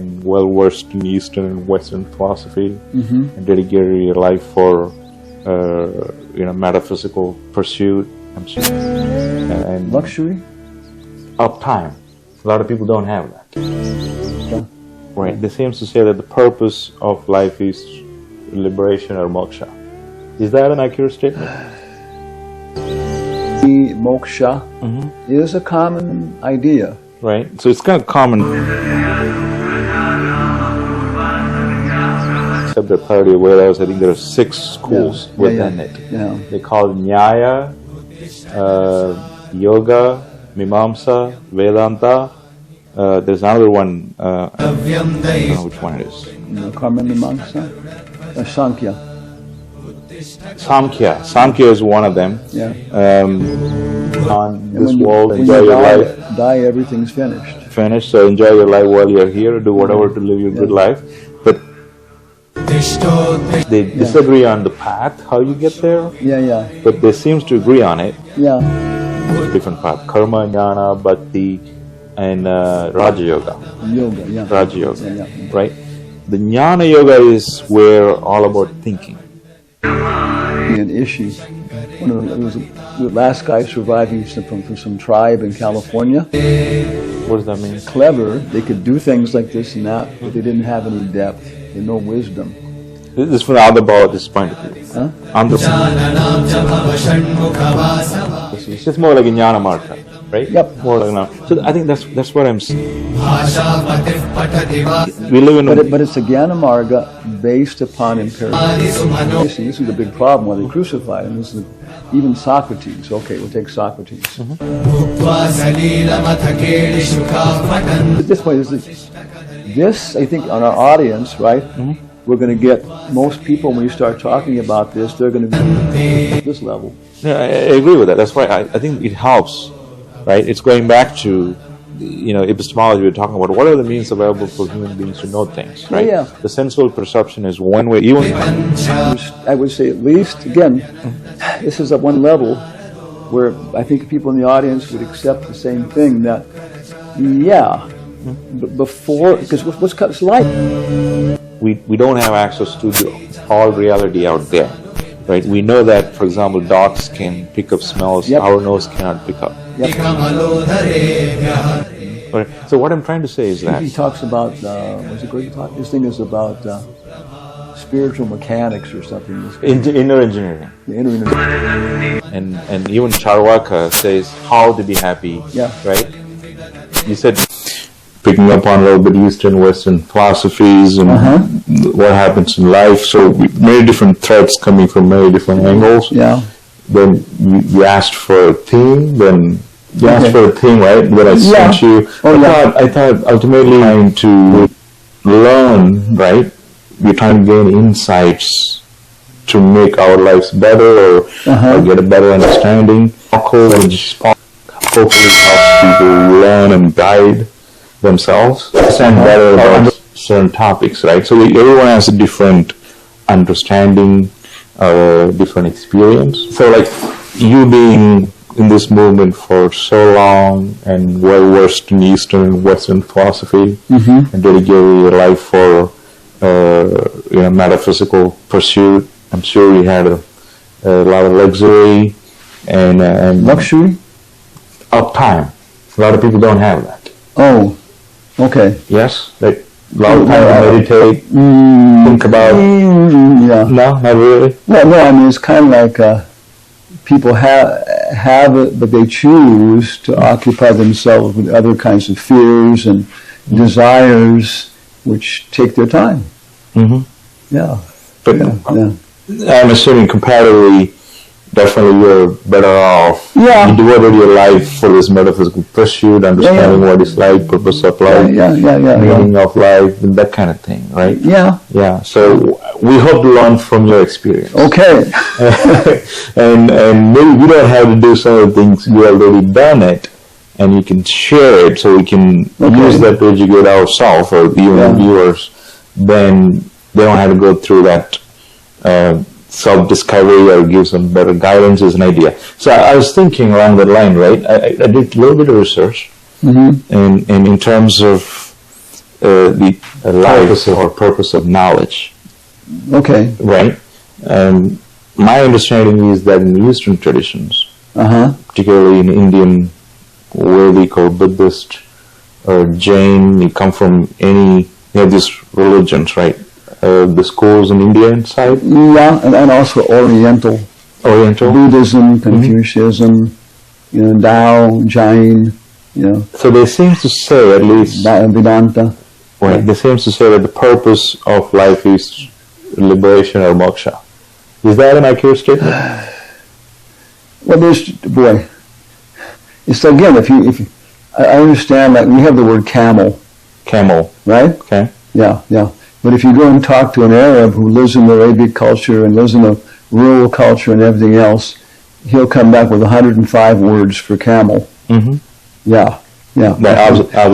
well versed in Eastern and Western philosophy, and dedicated your life for metaphysical pursuit. And luxury of time. A lot of people don't have that. Yeah. Right? They seem to say that the purpose of life is liberation or moksha. Is that an accurate statement? The moksha is a common idea. Right? So it's kind of common. Except the Authority of Vedas, I think there are 6 schools within it. Yeah. They call it Nyaya, Yoga, Mimamsa, Vedanta. There's another one, I don't know which one it is. Karma Mimamsa? Sankhya. Samkhya is one of them. Yeah. On this world, enjoy your life. Die, everything's finished. So enjoy your life while you're here. Do whatever to live your good life. But they disagree on the path, how you get there. Yeah. But they seem to agree on it. Yeah. Different path: karma, jnana, bhakti, and Raja Yoga. Raja Yoga. Yeah. Right. The Jnana Yoga is where all about thinking. An issue. It was the last guy surviving from some tribe in California. What does that mean? Clever. They could do things like this and that, but they didn't have any depth. They had no wisdom. This is from the other Bhagavata's point of view. Huh? It's just more like a Jnana Marga, right? Yep. More like Jnana. So I think that's what I'm saying. We live in But it's a Jnana Marga based upon empirical. This is the big problem why they crucified him. This is even Socrates. Okay, we'll take Socrates. At this point, this, I think, on our audience, right? We're going to get most people, when you start talking about this, they're going to be at this level. Yeah, I agree with that. That's why I think it helps, right? It's going back to, epistemology. We're talking about what are the means available for human beings to know things, right? Yeah. The sensual perception is one way. Even I would say at least, again, this is at one level where I think people in the audience would accept the same thing, that, before, because what's life? We don't have access to all reality out there, right? We know that, for example, dogs can pick up smells, our nose cannot pick up. Right. So what I'm trying to say is that he talks about what's it going to talk? This thing is about spiritual mechanics or something. Inner engineering. And even Charvaka says how to be happy. Yeah. Right. You said, picking up on a little bit Eastern, Western philosophies and what happens in life. So many different threads coming from many different angles. Yeah. Then you asked for a theme. Then you asked for a theme, right? Then I sent you. I thought ultimately trying to learn, right? We're trying to gain insights to make our lives better or get a better understanding. Which hopefully helps people learn and guide themselves, understand better about certain topics, right? So everyone has a different understanding, different experience. So like you being in this movement for so long and well versed in Eastern and Western philosophy and dedicated your life for metaphysical pursuit, I'm sure you had a lot of luxury and luxury of time. A lot of people don't have that. Oh. Okay. Yes, like a lot of time to meditate, think about. Yeah. No, not really. No. I mean, it's kind of like people have it, but they choose to occupy themselves with other kinds of fears and desires, which take their time. Yeah. But I'm assuming comparatively, definitely you're better off. Yeah. You devoted your life for this metaphysical pursuit, understanding what it's like, purpose of life, meaning of life, and that kind of thing, right? Yeah. Yeah. So we hope to learn from your experience. Okay. and maybe we don't have to do some of the things, you already done it, and you can share it so we can use that to educate ourselves or even viewers. Then they don't have to go through that self-discovery or give some better guidance as an idea. So I was thinking along that line, right? I did a little bit of research, and in terms of the life or purpose of knowledge. Okay. Right? My understanding is that in the Eastern traditions, particularly in Indian, Vedic or Buddhist or Jain, you come from any, these religions, right? The schools in India inside? Yeah, and also Oriental. Buddhism, Confucianism, Tao, Jain, So they seem to say, at least, Vedanta. Right, they seem to say that the purpose of life is liberation or moksha. Is that an accurate statement? Well, it's again, if you, I understand that we have the word camel. Camel. Right? Okay. Yeah. But if you go and talk to an Arab who lives in the Arabic culture and lives in a rural culture and everything else, he'll come back with 105 words for camel. Mm-hmm. Yeah.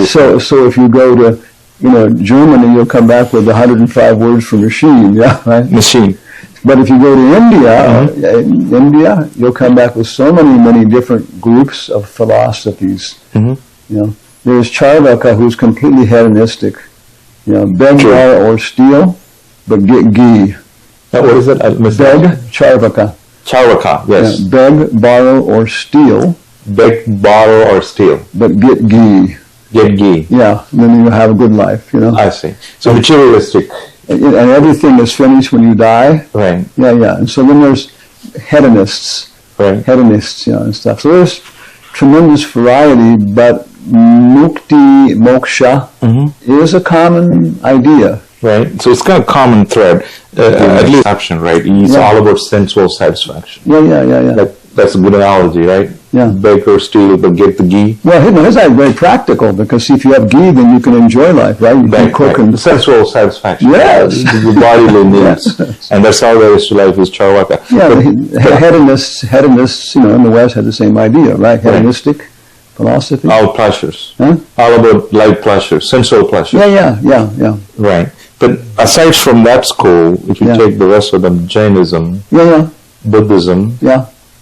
So if you go to, Germany, you'll come back with 105 words for machine. Yeah, right? Machine. But if you go to India, you'll come back with so many different groups of philosophies. Mm-hmm. There's Charvaka, who's completely hedonistic. Beg, borrow, or steal, but get ghee. What is it? Beg, Charvaka. Charvaka, yes. Yeah, beg, borrow, or steal. Beg, borrow, or steal. But get ghee. Get ghee. Yeah, and then you'll have a good life, I see. So materialistic. And everything is finished when you die. Right. Yeah. And so then there's hedonists. Right. Hedonists, and stuff. So there's tremendous variety, but mukti, moksha, is a common idea. Right. So it's kind of common thread, at least option, right? It's all about sensual satisfaction. Yeah. That's a good analogy, right? Yeah. Bake or steal, but get the ghee. Well, it's not very practical, because if you have ghee, then you can enjoy life, right? You can cook and sensual satisfaction. Yes. The bodily needs. Yes. And that's all there is to life is charvaka. Yeah, hedonists, in the West had the same idea, right? Hedonistic philosophy. All pleasures. Huh? All about light pleasures, sensual pleasures. Yeah. Right. But aside from that school, if you take the rest of them, Jainism, Buddhism,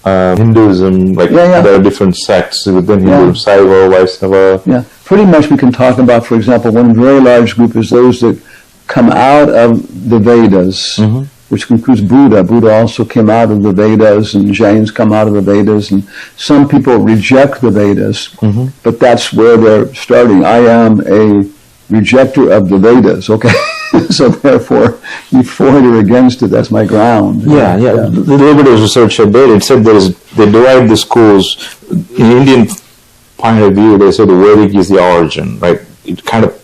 Hinduism, there are different sects within Hinduism, Saiva, Vaishnava. Yeah, pretty much we can talk about, for example, one very large group is those that come out of the Vedas, which includes Buddha. Buddha also came out of the Vedas, and Jains come out of the Vedas, and some people reject the Vedas, but that's where they're starting. I am a rejecter of the Vedas, okay? So therefore, you for it or against it, that's my ground. Yeah. The Liberals research I did, it said they divide the schools. In Indian point of view, they say the Vedic is the origin, right? It kind of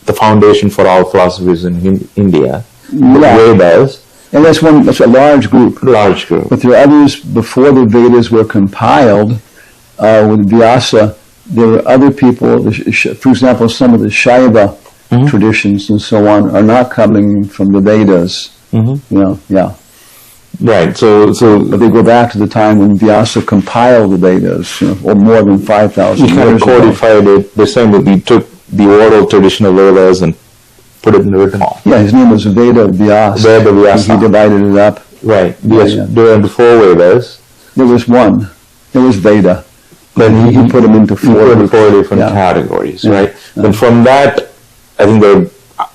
the foundation for all philosophies in India. The Vedas. And that's a large group. But there are others before the Vedas were compiled with Vyasa. There were other people, for example, some of the Shaiva traditions and so on are not coming from the Vedas. Right. So they go back to the time when Vyasa compiled the Vedas, or more than 5,000 years ago. He kind of codified it. They're saying that he took the oral tradition of Vedas and put it in the written form. Yeah, his name was Veda Vyasa. He divided it up. Right. Yes. During before Vedas, there was one. There was Veda. Then he put them into four different categories, right? And from that, I think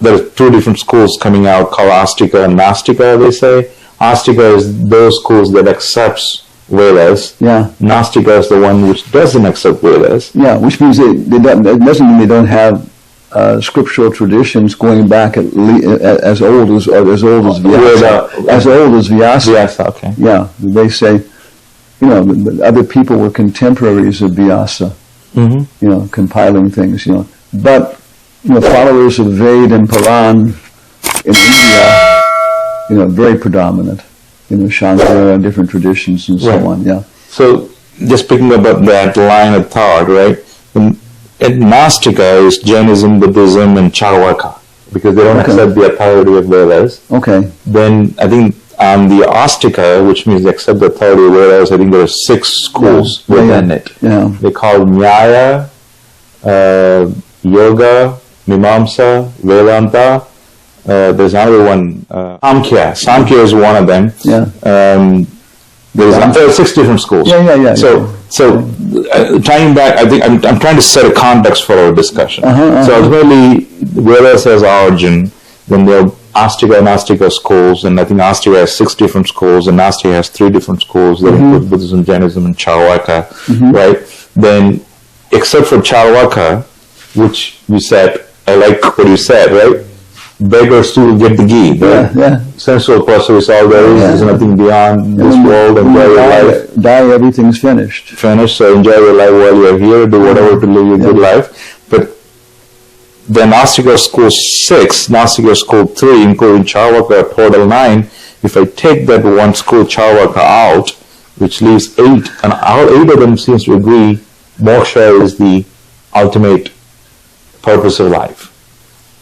there are two different schools coming out called Astika and Nastika, they say. Astika is those schools that accepts Vedas. Nastika is the one which doesn't accept Vedas. Yeah, which means it doesn't mean they don't have scriptural traditions going back as old as Vyasa. As old as Vyasa. Vyasa, okay. Yeah, they say, other people were contemporaries of Vyasa, compiling things, But, followers of Ved and Puran in India, very predominant, Shankara and different traditions and so on, So, just picking up that line of thought, right? And Nastika is Jainism, Buddhism, and Charvaka, because they don't accept the authority of Vedas. Okay. Then, I think, on the Astika, which means they accept the authority of Vedas, I think there are 6 schools within it. Yeah. They call Nyaya, Yoga, Mimamsa, Vedanta. There's another one, Samkhya. Samkhya is one of them. Yeah. There are 6 different schools. Yeah. So tying back, I think I'm trying to set a context for our discussion. So ultimately, Vedas has origin, then there are Astika and Astika schools, and I think Astika has 6 different schools, and Astika has 3 different schools. That include Buddhism, Jainism, and Charvaka, right? Then, except for Charvaka, which you said, I like what you said, right? Beggars still get the ghee, right? Sensual pursuit is all there is. There's nothing beyond this world. Enjoy your life. Die, everything's finished. So enjoy your life while you're here. Do whatever to live your good life. But then Nastika school 6, Nastika school 3, including Charvaka, total 9. If I take that one school Charvaka out, which leaves 8, and all 8 of them seems to agree moksha is the ultimate purpose of life.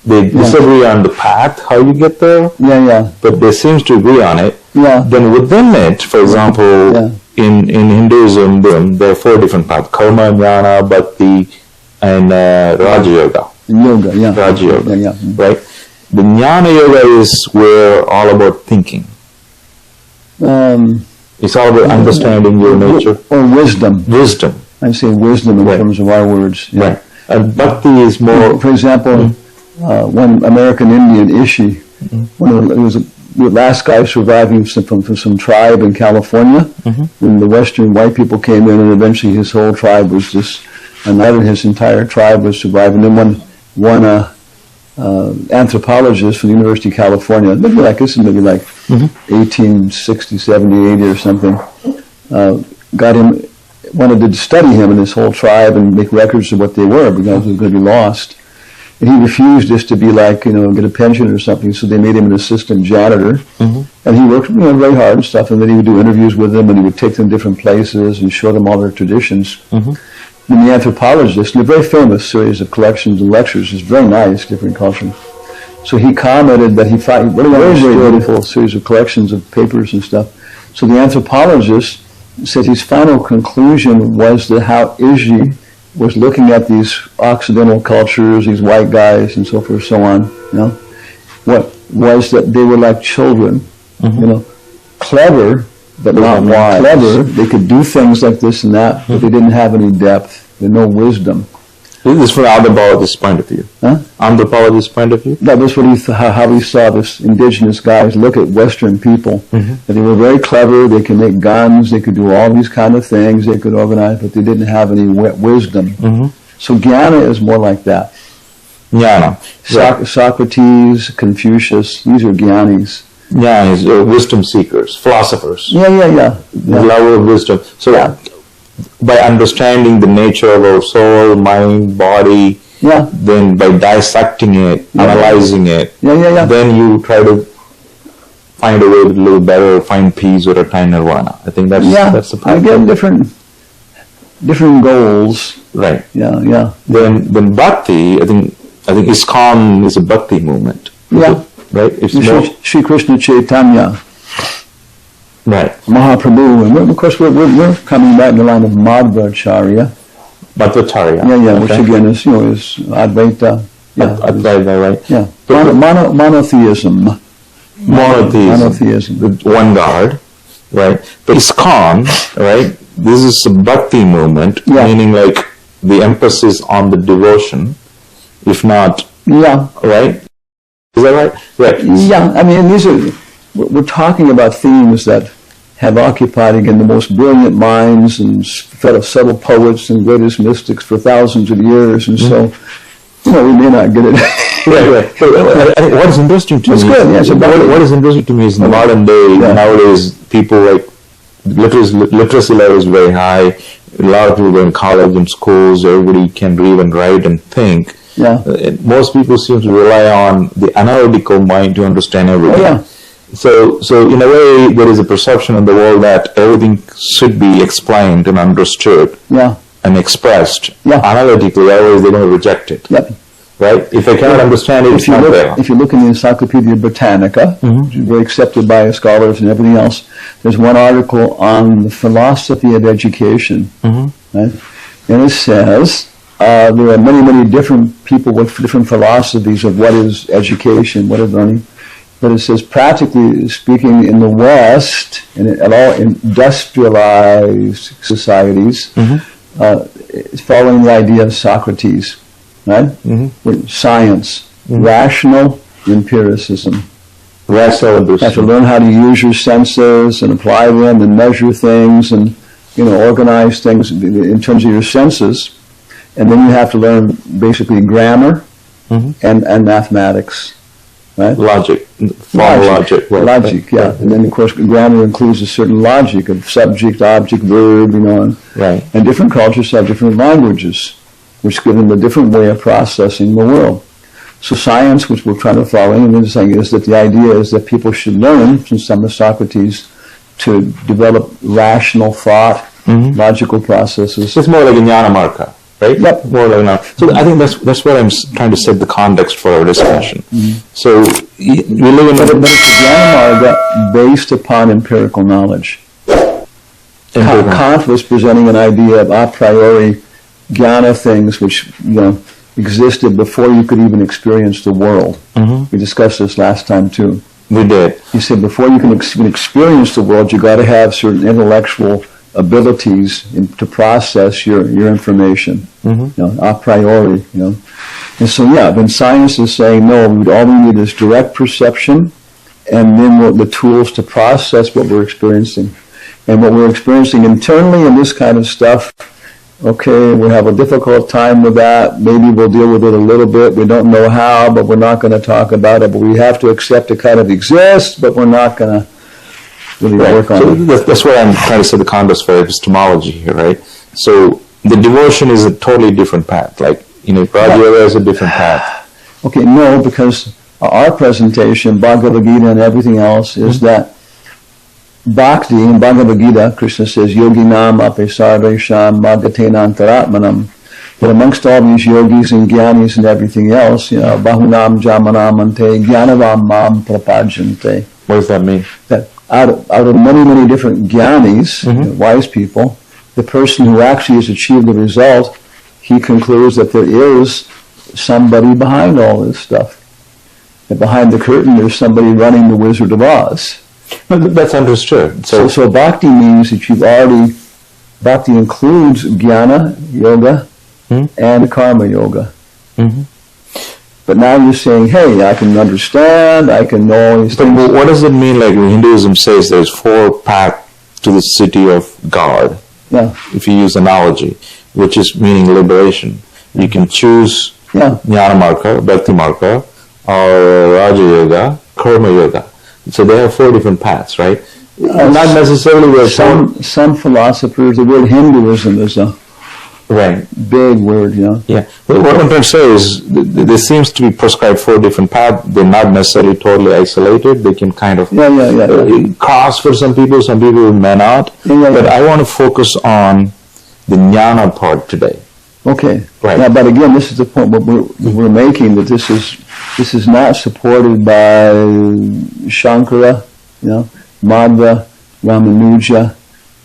They disagree on the path, how you get there, but they seem to agree on it. Then within it, for example, in Hinduism, there are 4 different paths: karma, jnana, bhakti, and Raja Yoga. Raja Yoga, right? The jnana yoga is where all about thinking. It's all about understanding your nature. Or wisdom. Wisdom. I say wisdom in terms of our words. Right. And bhakti is more... For example, one American Indian, Ishi, was the last guy surviving from some tribe in California. When the Western white people came in, and eventually his whole tribe was just... his entire tribe was surviving. And then one anthropologist from the University of California, maybe like 1860, 70, 80 or something, wanted to study him and his whole tribe and make records of what they were, because it was going to be lost. And he refused just to be like, get a pension or something, so they made him an assistant janitor. And he worked very hard and stuff, and then he would do interviews with them, and he would take them different places and show them all their traditions. And the anthropologist, in a very famous series of collections and lectures, is very nice, different culture. So he commented that he found very beautiful series of collections of papers and stuff. So the anthropologist said his final conclusion was that how Ishi was looking at these Occidental cultures, these white guys and so forth, so on, what was that they were like children, clever, but not wise. Clever, they could do things like this and that, but they didn't have any depth, they had no wisdom. This is from anthropologist's point of view. Anthropologist's point of view? That was what how he saw this indigenous guys look at Western people. That they were very clever, they could make guns, they could do all these kind of things, they could organize, but they didn't have any wisdom. So jnana is more like that. Jnana. Socrates, Confucius, these are jnanis. Jnanis, wisdom seekers, philosophers. The lover of wisdom. So by understanding the nature of our soul, mind, body, then by dissecting it, analyzing it, then you try to find a way to live better, find peace, or attain nirvana. I think that's the point. Again, different goals. Right. Then bhakti, I think ISKCON is a bhakti movement. Right. It's Sri Krishna Chaitanya. Right. Mahaprabhu, and of course we're coming back in the line of Madhvacharya. Madhvacharya. Which again is Advaita. Advaita, right. Monotheism. Monotheism. The one God, right? But ISKCON, right? This is a bhakti movement, meaning like the emphasis on the devotion, if not, right? Is that right? Right. I mean, we're talking about themes that have occupied, again, the most brilliant minds and subtle poets and greatest mystics for thousands of years, and so, we may not get it. Right. What is interesting to me? What is interesting to me is in the modern day, nowadays, people like literacy level is very high. A lot of people go in college and schools. Everybody can read and write and think. Most people seem to rely on the analytical mind to understand everything. So in a way, there is a perception in the world that everything should be explained and understood and expressed analytically, otherwise they're going to reject it. Right? If they cannot understand it, it's not there. If you look in the Encyclopedia Britannica, which is very accepted by scholars and everything else, there's one article on the philosophy of education. Right? And it says there are many, many different people with different philosophies of what is education, what is learning. But it says, practically speaking, in the West, in all industrialized societies, following the idea of Socrates, right? Science, rational empiricism. You have to learn how to use your senses and apply them and measure things and, organize things in terms of your senses. And then you have to learn basically grammar and mathematics. Right? Logic. Logic, yeah. And then, of course, grammar includes a certain logic of subject, object, verb, Right. And different cultures have different languages, which give them a different way of processing the world. So science, which we're trying to follow, is that the idea is that people should learn, from some of Socrates, to develop rational thought, logical processes. It's more like a jnana marka. Right? Yep. More like now. So I think that's what I'm trying to set the context for our discussion. So we live in but it's a jnana marga based upon empirical knowledge. Kant was presenting an idea of a priori jnana things which existed before you could even experience the world. We discussed this last time too. We did. He said before you can experience the world, you got to have certain intellectual abilities to process your information, a priori, And so, then science is saying, no, all we need is direct perception and then the tools to process what we're experiencing. And what we're experiencing internally in this kind of stuff, okay, we have a difficult time with that. Maybe we'll deal with it a little bit. We don't know how, but we're not going to talk about it. But we have to accept it kind of exists, but we're not going to really work on it. That's what I'm trying to set the context for epistemology here, right? So the devotion is a totally different path. Like, Raja Yoga is a different path. Okay, no, because our presentation, Bhagavad Gita and everything else, is that Bhakti, in Bhagavad Gita, Krishna says, Yoginam api sarvesham bhagaten antaratmanam. But amongst all these yogis and jnanis and everything else, bahunam jamanamante jnanavam mam prapajante. What does that mean? That out of many, many different jnanis, wise people, the person who actually has achieved the result, he concludes that there is somebody behind all this stuff. That behind the curtain there's somebody running the Wizard of Oz. That's understood. So bhakti means that bhakti includes jnana yoga and karma yoga. But now you're saying, hey, I can understand, I can know all these things. But what does it mean, like Hinduism says there's 4 paths to the city of God, if you use analogy, which is meaning liberation. You can choose jnana marka, bhakti marka, or raja yoga, karma yoga. So they have 4 different paths, right? Not necessarily some philosophers, the word Hinduism is a big word, Yeah. Well, what I'm trying to say is there seems to be prescribed 4 different paths. They're not necessarily totally isolated. They can kind of cross for some people may not. But I want to focus on the jnana part today. Okay. Right. Now, but again, this is the point we're making, that this is not supported by Shankara, Madhva, Ramanuja,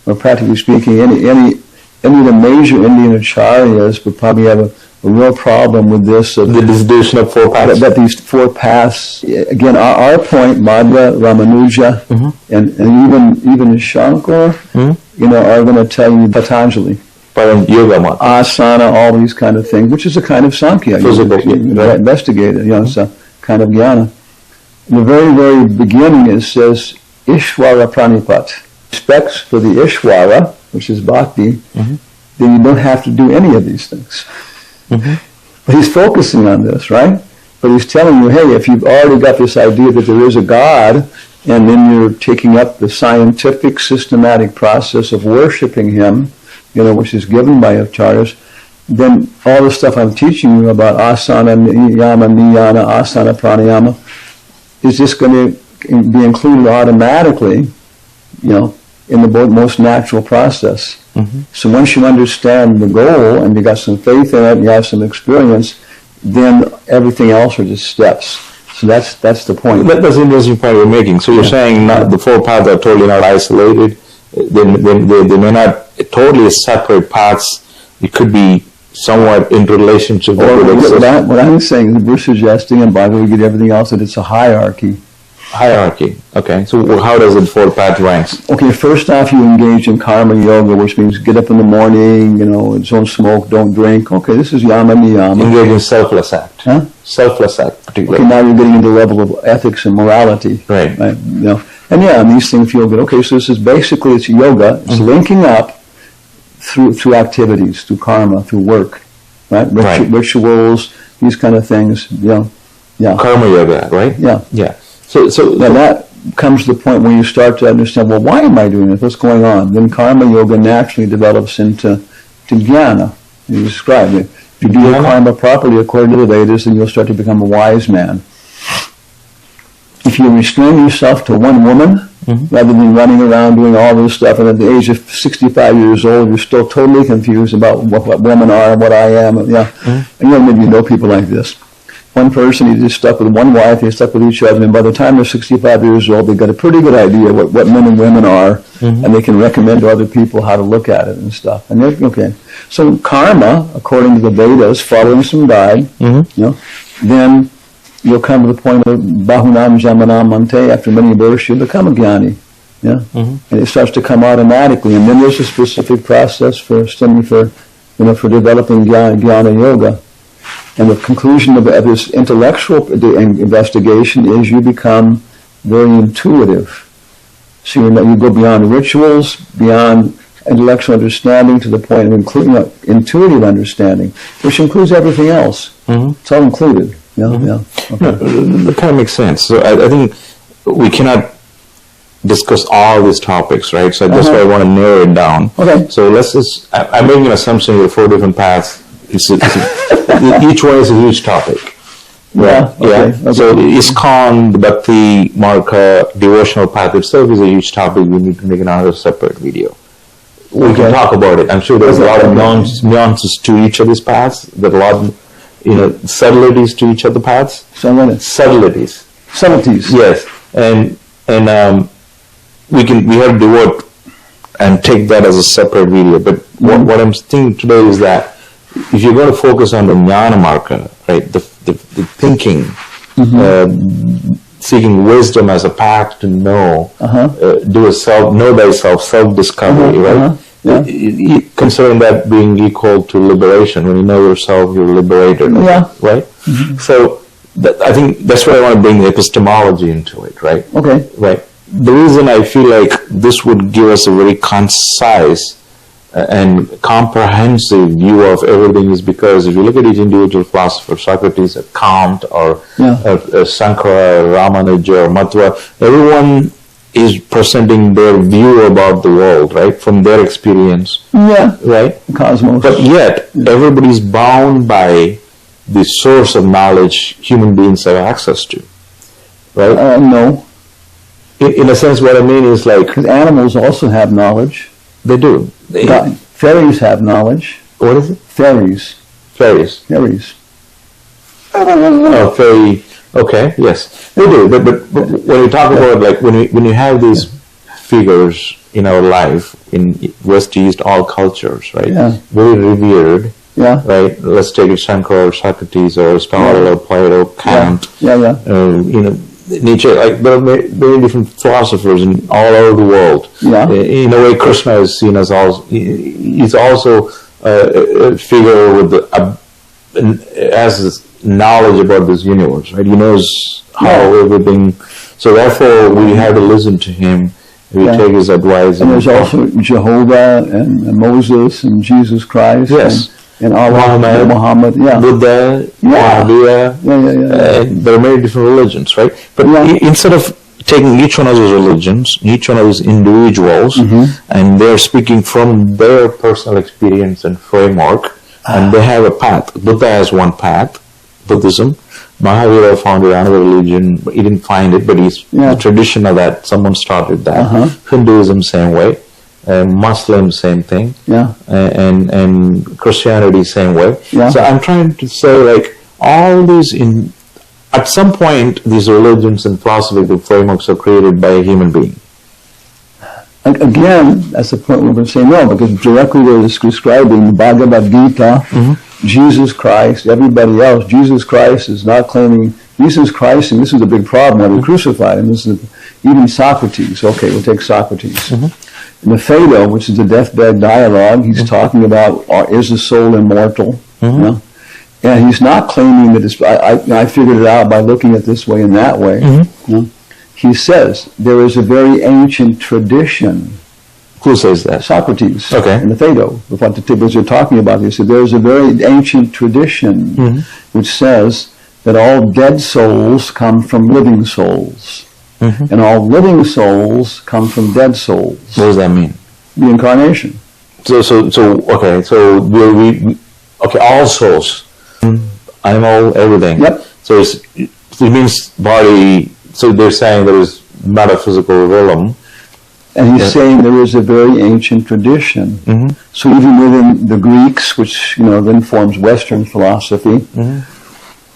or practically speaking, any of the major Indian acharyas would probably have a real problem with this. The distribution of 4 paths. That these 4 paths, again, our point, Madhva, Ramanuja, and even Shankar, are going to tell you Patanjali. Yoga mat. Asana, all these kind of things, which is a kind of Samkhya. Investigate it, it's a kind of jnana. In the very, very beginning it says, Ishvara Pranipat. Respects for the Ishvara, which is bhakti, then you don't have to do any of these things. But he's focusing on this, right? But he's telling you, hey, if you've already got this idea that there is a God, and then you're taking up the scientific, systematic process of worshiping him, which is given by acharyas, then all the stuff I'm teaching you about asana, yama, niyana, asana, pranayama, is just going to be included automatically, in the most natural process. So once you understand the goal and you got some faith in it and you have some experience, then everything else are just steps. So that's the point. That's the interesting point you're making. So you're saying the 4 paths are totally not isolated. They may not totally separate paths. It could be somewhat in relationship. What I'm saying is we're suggesting, and Bhagavad Gita, everything else, that it's a hierarchy. Hierarchy. Okay. So how does it 4 path ranks? Okay, first off, you engage in karma yoga, which means get up in the morning, don't smoke, don't drink. Okay, this is yama niyama. Engage in selfless act. Huh? Selfless act, particularly. Okay, now you're getting into the level of ethics and morality. Right. And these things feel good. Okay, so this is basically, it's yoga. It's linking up through activities, through karma, through work, right? Rituals, these kind of things. Karma yoga, right? Yeah. So now that comes to the point where you start to understand, well, why am I doing this? What's going on? Then karma yoga naturally develops into jnana. You described it. If you do your karma properly according to the Vedas, then you'll start to become a wise man. If you restrain yourself to one woman, rather than running around doing all this stuff, and at the age of 65 years old, you're still totally confused about what women are and what I am. And maybe you know people like this. One person, he's just stuck with one wife, he's stuck with each other, and by the time they're 65 years old, they've got a pretty good idea what men and women are, and they can recommend to other people how to look at it and stuff. And okay. So karma, according to the Vedas, following some guide, then you'll come to the point of bahunam jamanam mante, after many births, you'll become a jnani. And it starts to come automatically, and then there's a specific process for developing jnana yoga. And the conclusion of this intellectual investigation is you become very intuitive. So you go beyond rituals, beyond intellectual understanding, to the point of including intuitive understanding, which includes everything else. It's all included. Okay. That kind of makes sense. So I think we cannot discuss all these topics, right? So that's why I want to narrow it down. Okay. So let's just, I'm making an assumption with 4 different paths. Each one is a huge topic. Right? Okay. So ISKCON, the Bhakti Marga, devotional path itself is a huge topic. We need to make another separate video. We can talk about it. I'm sure there's a lot of nuances to each of these paths. There's a lot of subtleties to each of the paths. Subtleties. Yes. And we have to devote and take that as a separate video. But what I'm thinking today is that if you're going to focus on the jnana marga, right, the thinking, seeking wisdom as a path to know, know thyself, self-discovery, right? Considering that being equal to liberation. When you know yourself, you're liberated, right? So I think that's why I want to bring the epistemology into it, right? Okay. Right. The reason I feel like this would give us a very concise and comprehensive view of everything is because if you look at each individual philosopher, Socrates, or Kant, or Sankara, or Ramanuja, or Mathva, everyone is presenting their view about the world, right, from their experience. Right? Cosmos. But yet, everybody's bound by the source of knowledge human beings have access to. Right? No. In a sense, what I mean is like... Because animals also have knowledge. They do. Fairies have knowledge. What is it? Fairies. Oh, fairy. Okay, yes, they do. But when we talk about like when you have these figures in our life in West East all cultures, right? Very revered. Right. Let's take Shankara or Socrates or Aristotle or Plato, Kant. Nietzsche. Like there are very different philosophers in all over the world. In a way, Krishna is seen as he's also a figure with has this knowledge about this universe, right? He knows how everything. So therefore, we have to listen to him. We take his advice. And there's also Jehovah and Moses and Jesus Christ. And Allah, Muhammad, Buddha, Mahavira, there are many different religions, right? But instead of taking each one of those religions, each one of those individuals, and they're speaking from their personal experience and framework, and they have a path. Buddha has one path, Buddhism. Mahavira founded another religion, but he didn't find it, but he's the tradition of that, someone started that. Hinduism, same way. Muslim, same thing, and Christianity, same way. So I'm trying to say, like, all these at some point, these religions and philosophical frameworks are created by a human being. Again, that's the point we're going to say no, because directly they're describing the Bhagavad Gita, Jesus Christ, everybody else. Jesus Christ is not claiming Jesus Christ, and this is a big problem. They crucified him. This is even Socrates. Okay, we'll take Socrates. In the Phaedo, which is the deathbed dialogue, he's talking about is the soul immortal? You know? And he's not claiming that it's. I figured it out by looking at this way and that way. You know? He says there is a very ancient tradition. Who says that? Socrates. Okay. In the Phaedo, what the Tibbets are talking about. He said there is a very ancient tradition which says that all dead souls come from living souls. And all living souls come from dead souls. What does that mean? The incarnation. So all souls, animal, everything. Yep. So it means body. So they're saying there is metaphysical realm. And he's saying there is a very ancient tradition. So even within the Greeks, which then forms Western philosophy,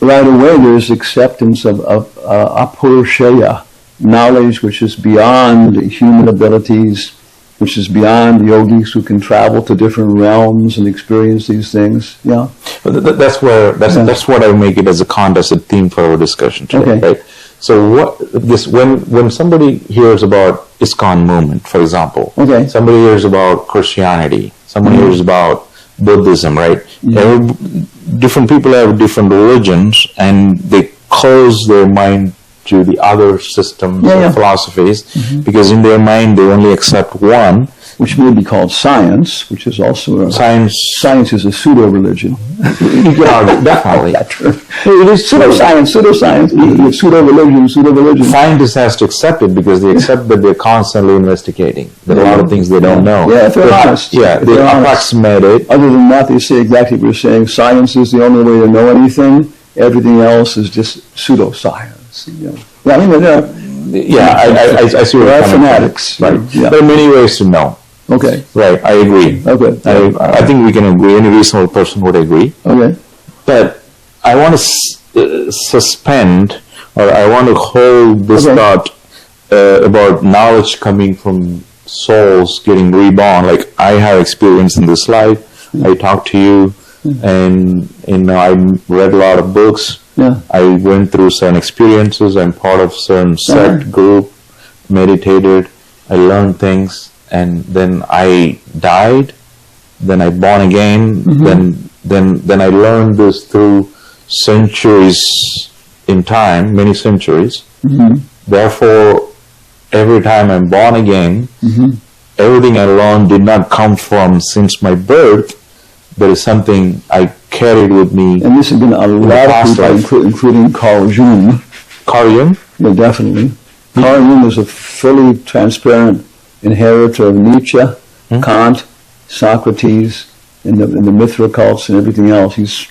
right away there's acceptance of apurusheya, knowledge which is beyond human abilities, which is beyond yogis who can travel to different realms and experience these things. Yeah. That's what I make it as a contest, a theme for our discussion today, right? So when somebody hears about ISKCON movement, for example, somebody hears about Christianity, somebody hears about Buddhism, right? Different people have different religions, and they close their mind to the other systems or philosophies because in their mind they only accept one. Which may be called science, which is also science. Science is a pseudo-religion. Definitely. It is pseudoscience, pseudo-religion. Scientists has to accept it because they accept that they're constantly investigating. There are a lot of things they don't know. Yeah, if they're honest. Yeah, they approximate it. Other than that, they say exactly what you're saying. Science is the only way to know anything. Everything else is just pseudoscience. I mean, I see what you're coming fanatics. Right. Yeah. There are many ways to know. Okay. Right, I agree. Okay. I think we can agree. Any reasonable person would agree. Okay. But I want to suspend, or I want to hold this thought about knowledge coming from souls getting reborn. Like I have experience in this life. I talked to you, and I read a lot of books. I went through certain experiences. I'm part of certain sect group, meditated. I learned things. And then I died, then I born again, then I learned this through centuries in time, many centuries. Therefore, every time I'm born again, everything I learned did not come from since my birth. There is something I carried with me. And this has been a lot of people, including Carl Jung. Carl Jung? Yeah, definitely. Carl Jung is a fully transparent inheritor of Nietzsche, Kant, Socrates, and the Mithra cults and everything else. He's,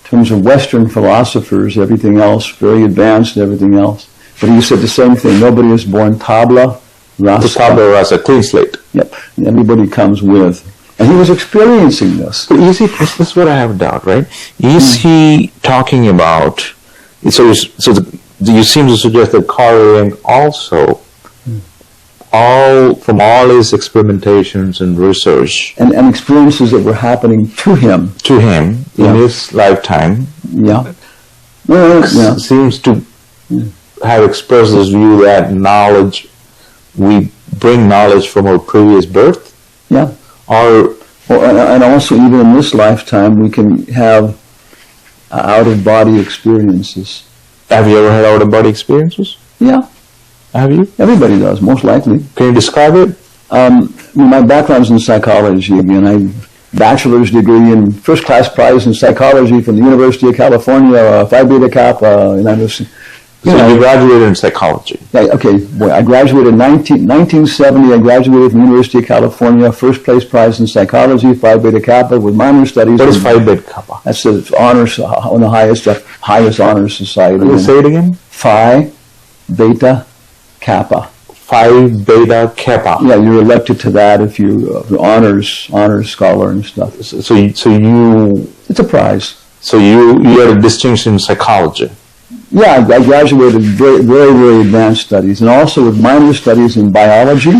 in terms of Western philosophers, everything else, very advanced and everything else. But he said the same thing. Nobody is born tabla rasa. Tabla rasa, clean slate. Yep. Everybody comes with. And he was experiencing this. But this is what I have a doubt, right? Is he talking about, you seem to suggest that Carl Jung also, from all his experimentations and research and experiences that were happening to him in his lifetime, seems to have expressed his view that knowledge, we bring knowledge from our previous birth, and also even in this lifetime we can have out-of-body experiences. Have you ever had out-of-body experiences? Yeah. Have you? Everybody does, most likely. Can you describe it? My background's in psychology again. I bachelor's degree and first-class prize in psychology from the University of California, Phi Beta Kappa, and I was... You graduated in psychology. Yeah, okay, boy, I graduated in 1970. I graduated from the University of California, first place prize in psychology, Phi Beta Kappa, with minor studies. What is Phi Beta Kappa? That's the honors, one of the highest honors society. Can you say it again? Phi Beta Kappa. Phi Beta Kappa. Yeah, you're elected to that if you're honors scholar and stuff. So you... It's a prize. So you had a distinction in psychology. Yeah, I graduated very, very, very advanced studies, and also with minor studies in biology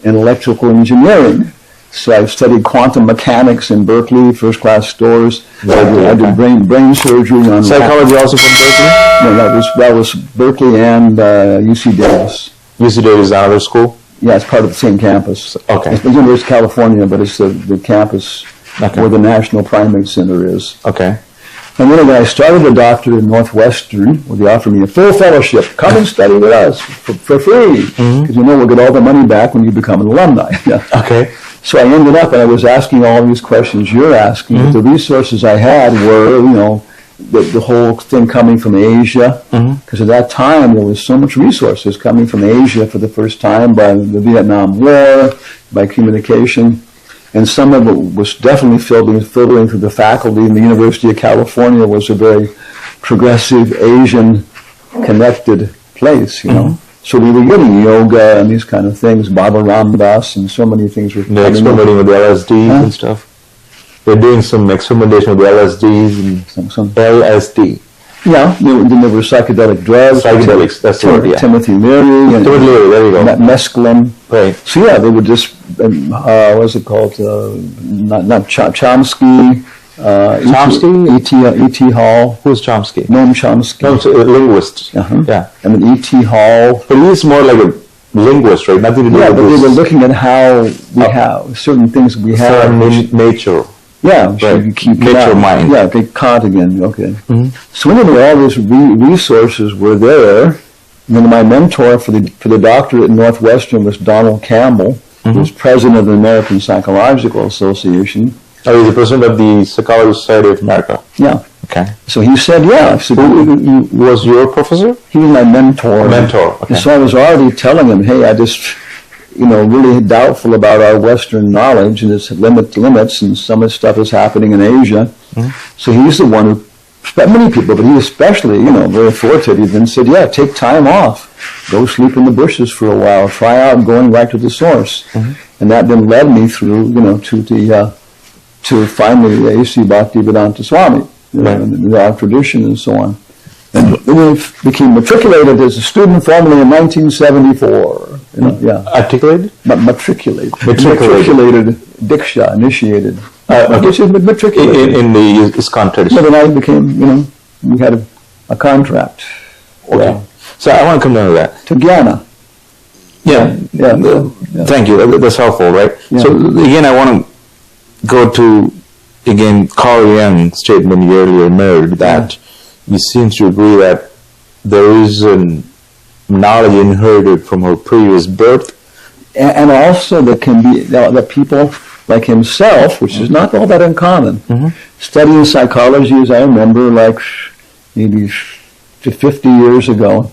and electrical engineering. So I studied quantum mechanics in Berkeley, first-class scores. I did brain surgery on psychology also from Berkeley? No, that was Berkeley and UC Davis. UC Davis is another school? Yeah, it's part of the same campus. Okay. It's the University of California, but it's the campus where the National Primate Center is. Okay. And then when I started a doctorate at Northwestern, where they offered me a full fellowship, come and study with us for free, because we'll get all the money back when you become an alumni. Okay. So I ended up, and I was asking all these questions you're asking, but the resources I had were, the whole thing coming from Asia, because at that time there was so much resources coming from Asia for the first time by the Vietnam War, by communication. And some of it was definitely filtering through the faculty, and the University of California was a very progressive, Asian-connected place, So we were getting yoga and these kind of things, Baba Ram Das, and so many things were They're experimenting with the LSDs and stuff. They're doing some experimentation with the LSDs and some LSD. Yeah, then there were psychedelic drugs. Psychedelics, that's the word, yeah. Timothy Leary. Timothy Leary, there you go. Mescaline. Right. So yeah, they would just, what's it called? Not Chomsky. Chomsky? E.T. Hall. Who's Chomsky? Noam Chomsky. No, it's a linguist. Yeah. And then E.T. Hall. But he's more like a linguist, right? Nothing to do with but they were looking at how we have certain things we have. Nature. Yeah, right. Keep nature mind. Yeah, get caught again. Okay. So anyway, all these resources were there. And then my mentor for the doctorate at Northwestern was Donald Campbell, who was president of the American Psychological Association. Oh, he's the president of the Psychological Society of America. Yeah. Okay. So he said, yeah. So who was your professor? He was my mentor. Mentor. Okay. And so I was already telling him, hey, I just, really doubtful about our Western knowledge and its limits, and some of the stuff is happening in Asia. So he's the one who, many people, but he especially, very authoritative, and said, yeah, take time off. Go sleep in the bushes for a while. Try out going right to the source. And that then led me through, to finally A.C. Bhaktivedanta Swami, our tradition and so on. And then I became matriculated as a student formally in 1974. Articulated? Matriculated. Matriculated, Diksha, initiated. Which is matriculated. In the ISKCON tradition. But then I became, we had a contract. Okay. So I want to come down to that. To Jnana. Yeah. Thank you. That's helpful, right? Yeah. So again, I want to go to, Carl Jung's statement you earlier made that he seems to agree that there is a knowledge inherited from her previous birth. And also that people like himself, which is not all that uncommon, studying psychology, as I remember, like maybe 50 years ago,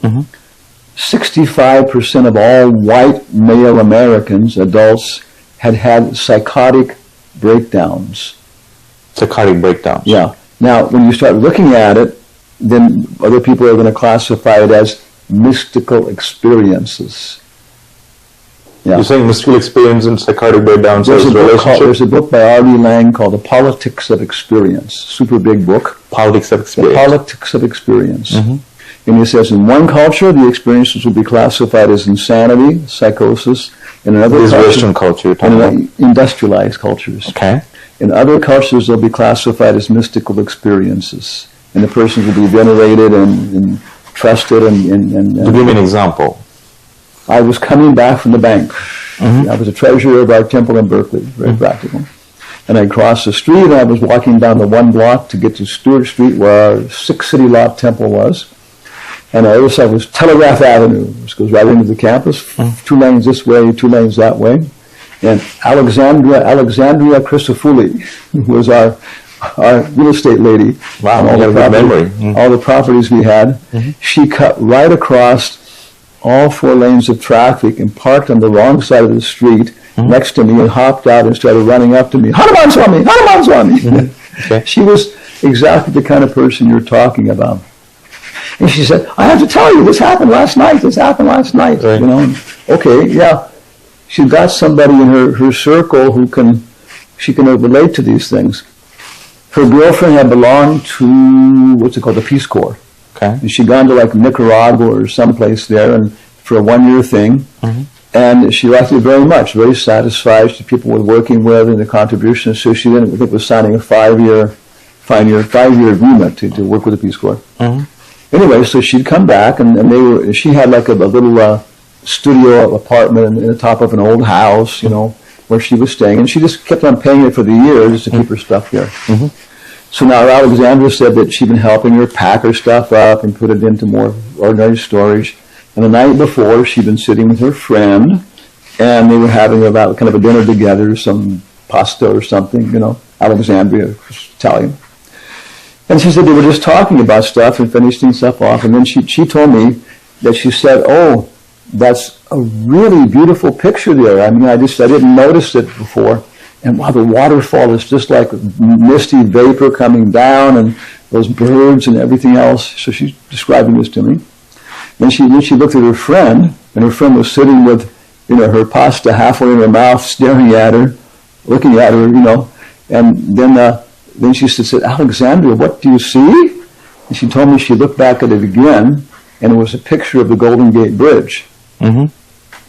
65% of all white male Americans, adults, had psychotic breakdowns. Psychotic breakdowns. Yeah. Now, when you start looking at it, then other people are going to classify it as mystical experiences. Yeah. You're saying mystical experience and psychotic breakdowns as a relationship? There's a book by R.D. Laing called The Politics of Experience. Super big book. Politics of Experience. The Politics of Experience. And he says in one culture, the experiences will be classified as insanity, psychosis. In another culture, Western culture you're talking about? Industrialized cultures. Okay. In other cultures, they'll be classified as mystical experiences. And the person will be venerated and trusted. Give me an example. I was coming back from the bank. I was a treasurer of our temple in Berkeley, very practical. And I crossed the street, and I was walking down the one block to get to Stewart Street, where our 6 city lot temple was. And on the other side was Telegraph Avenue, which goes right into the campus, 2 lanes this way, 2 lanes that way. And Alexandria Christofouli, who was our real estate lady. Wow, all the memory. All the properties we had. She cut right across all 4 lanes of traffic and parked on the wrong side of the street next to me and hopped out and started running up to me. Hanuman Swami! Hanuman Swami! Okay. She was exactly the kind of person you're talking about. And she said, I have to tell you, this happened last night. Right. Okay, yeah. She got somebody in her circle who can relate to these things. Her girlfriend had belonged to, the Peace Corps. Okay. And she'd gone to like Nicaragua or someplace there and for a 1-year thing. And she liked it very much, very satisfied. The people were working with and the contributions. So she then, I think, was signing a five-year agreement to work with the Peace Corps. Mm-hmm. Anyway, so she'd come back, and she had like a little studio apartment in the top of an old house, where she was staying, and she just kept on paying it for the years just to keep her stuff there. Mm-hmm. So now Alexandra said that she'd been helping her pack her stuff up and put it into more ordinary storage. And the night before, she'd been sitting with her friend, and they were having about kind of a dinner together, some pasta or something, Alexandria, Italian. And she said they were just talking about stuff and finishing stuff off. And then she told me that she said, "Oh, that's a really beautiful picture there. I mean, I didn't notice it before. And wow, the waterfall is just like misty vapor coming down, and those birds and everything else." So she's describing this to me. Then she looked at her friend, and her friend was sitting with, her pasta halfway in her mouth, staring at her, looking at her, And then she said, "Alexandria, what do you see?" And she told me she looked back at it again, and it was a picture of the Golden Gate Bridge. Mm-hmm.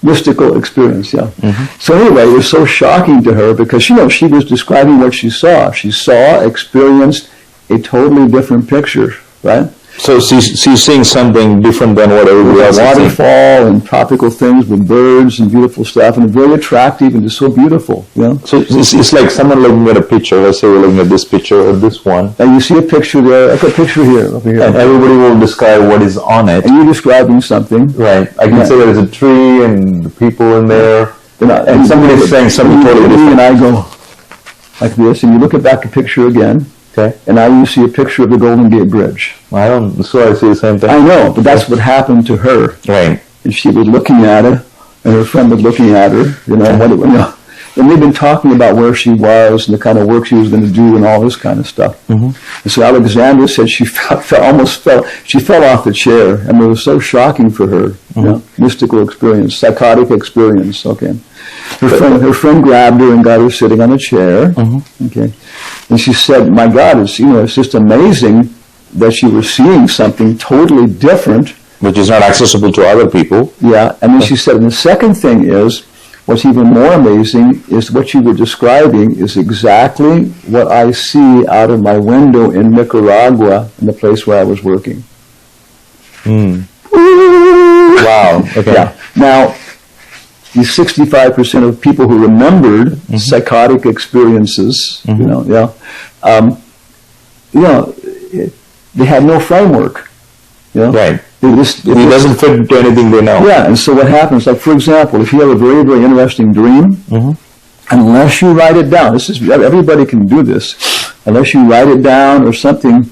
Mystical experience, yeah. Mm-hmm. So anyway, it was so shocking to her because, she was describing what she saw. She experienced a totally different picture, right? So she's seeing something different than what everybody else is seeing. Waterfall and tropical things with birds and beautiful stuff, and very attractive and just so beautiful. So it's like someone looking at a picture. Let's say we're looking at this picture or this one. And you see a picture there, like a picture here, over here. And everybody will describe what is on it. And you're describing something. Right. I can say there's a tree and the people in there. And somebody is saying something totally different. And I go like this, and you look at back a picture again. Okay. And now you see a picture of the Golden Gate Bridge. I see the same thing. I know, but that's what happened to her. Right. And she was looking at it, and her friend was looking at her, And they've been talking about where she was and the kind of work she was going to do and all this kind of stuff. Mm-hmm. And so Alexandra said she fell off the chair, and it was so shocking for her. Mm-hmm. Mystical experience, psychotic experience. Okay. Her friend grabbed her and got her sitting on a chair. Mm-hmm. Okay. And she said, "My God, it's just amazing that she was seeing something totally different, which is not accessible to other people." Yeah. And then she said, and the second thing is, what's even more amazing is what you were describing is exactly what I see out of my window in Nicaragua, in the place where I was working. Mm. Wow. Okay. Yeah. Now, these 65% of people who remembered mm-hmm. psychotic experiences, mm-hmm. They had no framework. Right. It doesn't fit into anything they know. Yeah, and so what happens, like for example, if you have a very, very interesting dream, mm-hmm. unless you write it down, everybody can do this, unless you write it down or something,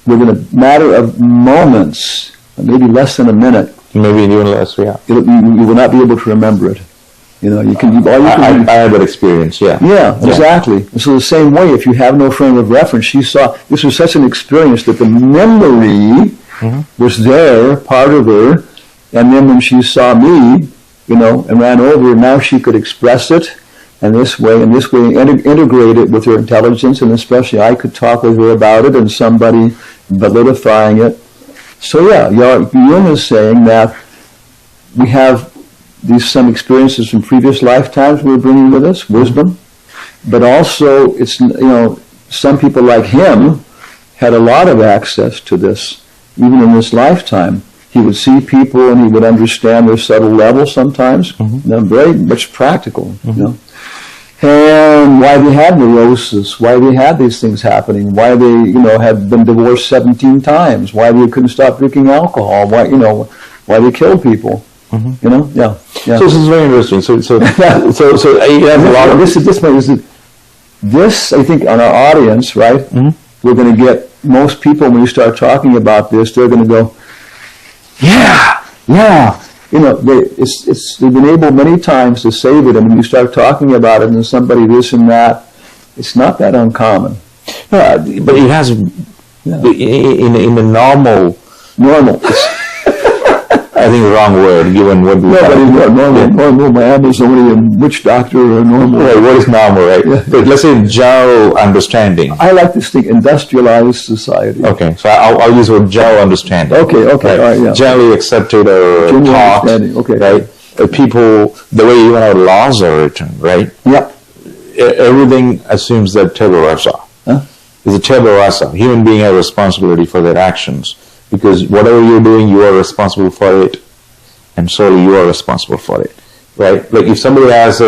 within a matter of moments, maybe less than a minute, maybe even less, yeah. You will not be able to remember it. I had that experience, yeah. Yeah, exactly. And so the same way, if you have no frame of reference, she saw, this was such an experience that the memory mm-hmm. was there, part of her, and then when she saw me, and ran over, now she could express it, and this way, integrate it with her intelligence, and especially I could talk with her about it, and somebody validifying it. So yeah, Jung is saying that we have some experiences from previous lifetimes we're bringing with us, wisdom, but also it's, some people like him had a lot of access to this, even in this lifetime. He would see people and he would understand their subtle level sometimes, mm-hmm. Very much practical, mm-hmm. And why they had neurosis, why they had these things happening, why they, had been divorced 17 times, why they couldn't stop drinking alcohol, why they killed people, mm-hmm. Yeah. So this is very interesting. So you have a lot of this, I think, on our audience, right? Mm-hmm. We're going to get most people when you start talking about this, they're going to go, yeah. They've been able many times to save it, and when you start talking about it and somebody this and that, it's not that uncommon. No, but it has, in a normal, I think wrong word, given what we normal. My is only a witch doctor or normal. Right, what is normal, right? Yeah. But let's say Zhao understanding. I like this thing, industrialized society. Okay, so I'll use the word Zhao understanding. Okay, right? all right, yeah. Generally accepted or taught, okay. right? people, the way even our laws are written, right? Yep. Everything assumes that tabula rasa. It's a tabula rasa. Human being has responsibility for their actions, because whatever you're doing, you are responsible for it, and solely you are responsible for it, right? Like if somebody has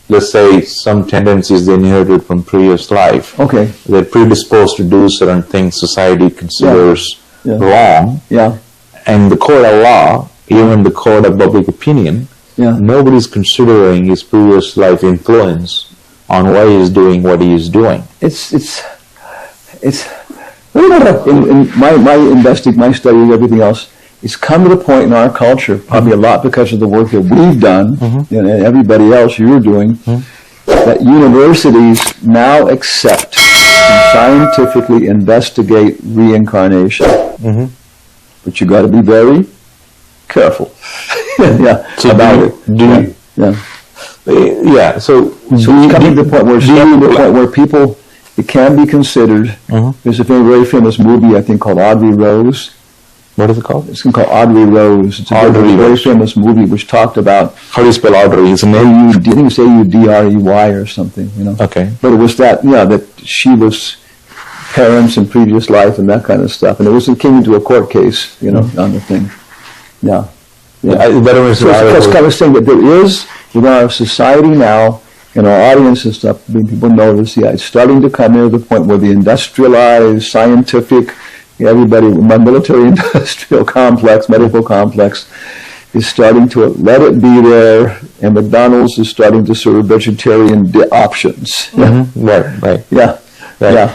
let's say some tendencies they inherited from previous life, okay, they're predisposed to do certain things society considers wrong, and the court of law, even the court of public opinion, nobody's considering his previous life influence on why he's doing what he is doing. It's in my study and everything else, it's come to the point in our culture, probably a lot because of the work that we've done, and everybody else you're doing, that universities now accept and scientifically investigate reincarnation. But you got to be very careful about it. So it's coming to the point where people, it can be considered. There's a very famous movie, I think, called Audrey Rose. What is it called? It's called Audrey Rose. It's a very famous movie which talked about... How do you spell Audrey? Is it name? I think it's Audrey or something, you know. Okay. But it was that, that she was parents in previous life and that kind of stuff. And it came into a court case, on the thing. So it's kind of saying that there is, in our society now, in our audience and stuff, people notice, it's starting to come near the point where the industrialized, scientific, everybody, my military-industrial complex, medical complex, is starting to let it be there, and McDonald's is starting to serve vegetarian options. Right. Yeah. There are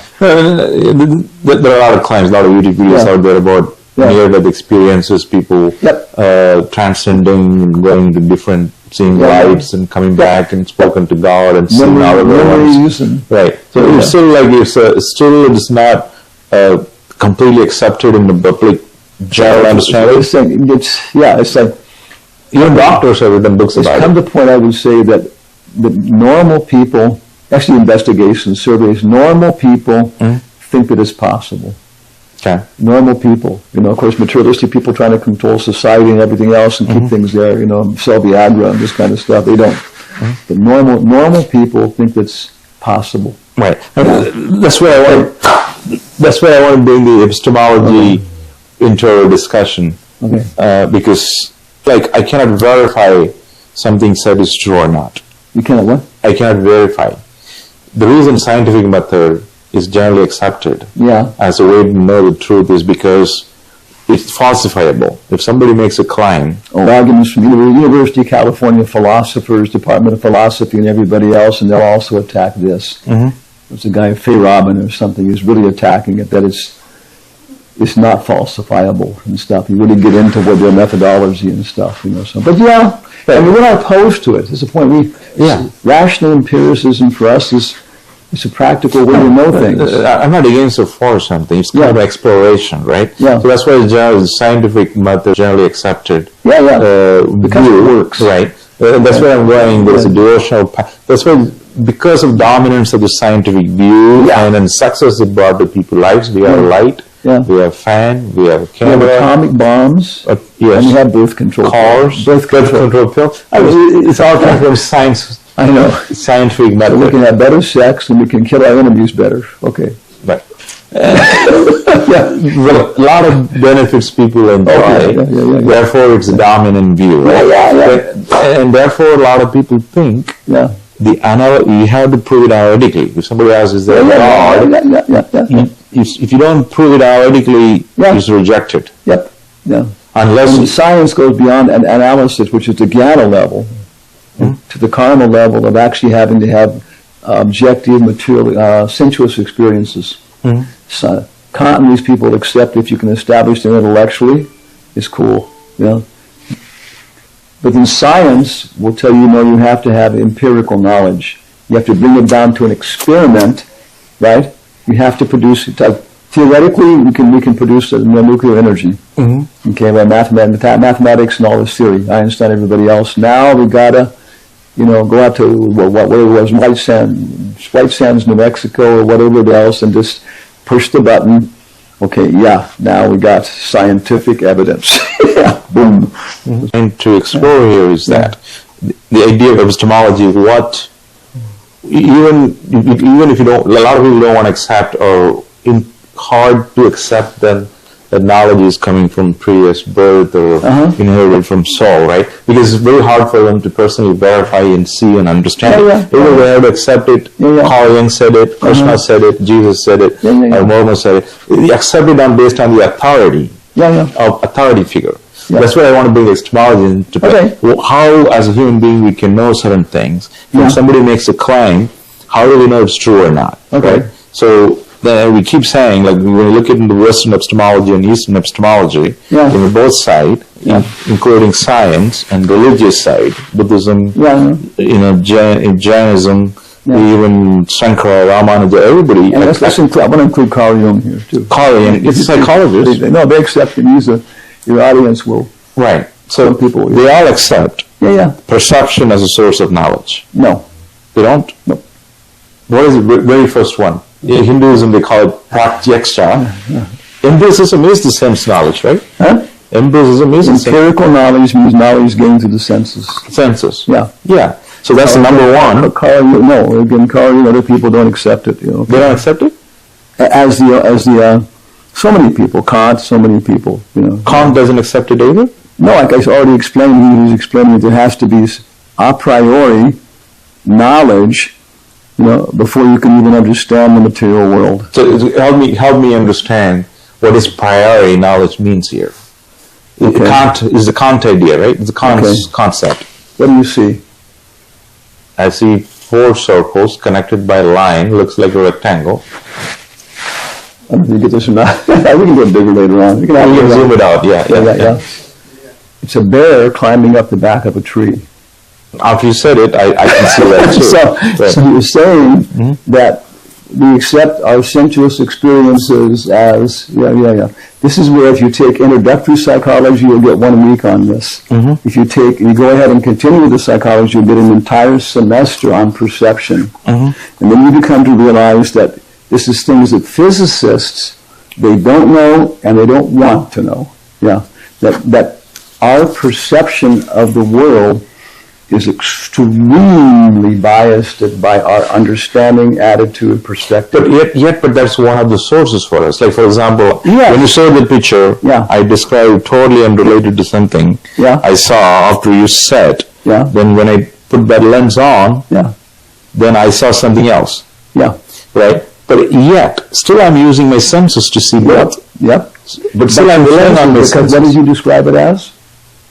a lot of claims, a lot of YouTube videos out there about near-death experiences, people transcending and going to different, seeing lights and coming back and spoken to God and seeing other ones. Right. So it's still it's not completely accepted in the public general understanding. It's like even doctors have written books about it. It's come to the point, I would say, that the normal people, actually investigations, surveys, normal people think that it's possible. Okay. Normal people, of course, materialistic people trying to control society and everything else and keep things there, sell Viagra and this kind of stuff. They don't. But normal people think it's possible. Right. That's where I want to bring the epistemology into our discussion. Because, I cannot verify something said is true or not. You cannot what? I cannot verify. The reason scientific method is generally accepted as a way to know the truth is because it's falsifiable. If somebody makes a claim... arguments from University of California philosophers, Department of Philosophy and everybody else, and they'll also attack this. There's a guy, Fay Robin or something, who's really attacking it, that it's not falsifiable and stuff. You really get into what their methodology and stuff, But we're not opposed to it. There's a point rational empiricism for us is it's a practical way to know things. I'm not against or for something. It's kind of exploration, right? So that's why the scientific method is generally accepted. Because it works. Right. That's where I'm going. There's a devotional path. That's why, because of dominance of the scientific view and then success it brought to people's lives, we have light, we have fan, we have camera. We have atomic bombs. And we have birth control cars. Birth control pills. It's all kind of science. I know. Scientific method. We can have better sex and we can kill our enemies better. Okay. Right. A lot of benefits people enjoy. Therefore, it's a dominant view. Right? And therefore, a lot of people think you have to prove it analytically. If somebody asks, is there a God? If you don't prove it analytically, it's rejected. Unless science goes beyond an analysis, which is the jnana level, to the karma level of actually having to have objective, material, sensuous experiences. So, Kant and these people accept if you can establish them intellectually, it's cool. But in science, we'll tell you, you have to have empirical knowledge. You have to bring it down to an experiment, right? You have to produce it. Theoretically, we can produce nuclear energy. Okay, by mathematics and all this theory, Einstein, everybody else. Now we gotta, go out to whatever it was, White Sands, New Mexico, or whatever else, and just push the button. Okay, yeah, now we got scientific evidence. Yeah, boom. And to explore here is that the idea of epistemology is what, even if you don't, a lot of people don't want to accept, or hard to accept that knowledge is coming from previous birth or inherited from soul, right? Because it's very hard for them to personally verify and see and understand it. They were there to accept it. Carl Jung said it, Krishna said it, Jesus said it, or Mormon said it. They accept it based on the authority of authority figure. That's why I want to bring epistemology into play. How, as a human being, we can know certain things. When somebody makes a claim, how do we know it's true or not? Right? So then we keep saying, like, when we look into Western epistemology and Eastern epistemology, in both sides, including science and religious side, Buddhism, Jainism, even Shankara, Ramanuja, everybody. And I want to include Carl Jung here too. Carl Jung, it's a psychologist. They accept it. Your audience will. Right. So people, they all accept perception as a source of knowledge. No. They don't? No. What is the very first one? In Hinduism, they call it pratyaksha. Empiricism is the sense knowledge, right? Empiricism is empirical knowledge means knowledge gained through the senses. Senses. Yeah. So that's the number one. Carl, other people don't accept it. They don't accept it? As the so many people, Kant, so many people. Kant doesn't accept it either? No, like I already explained, he was explaining that there has to be a priori knowledge, before you can even understand the material world. So help me understand what this priori knowledge means here. Kant is the Kant idea, right? It's a concept. What do you see? I see 4 circles connected by a line, looks like a rectangle. I don't know if you get this or not. We can get bigger later on. We can zoom it out, yeah. It's a bear climbing up the back of a tree. After you said it, I can see that too. So you're saying that we accept our sensuous experiences as, This is where if you take introductory psychology, you'll get 1 week on this. If you go ahead and continue with the psychology, you'll get an entire semester on perception. And then you become to realize that this is things that physicists, they don't know and they don't want to know. That our perception of the world is extremely biased by our understanding, attitude, perspective. But that's one of the sources for us. Like, for example, when you saw the picture, I described totally unrelated to something I saw after you said. Then when I put that lens on, then I saw something else. Right? But yet, still I'm using my senses to see both. But still I'm relying on my senses. What did you describe it as?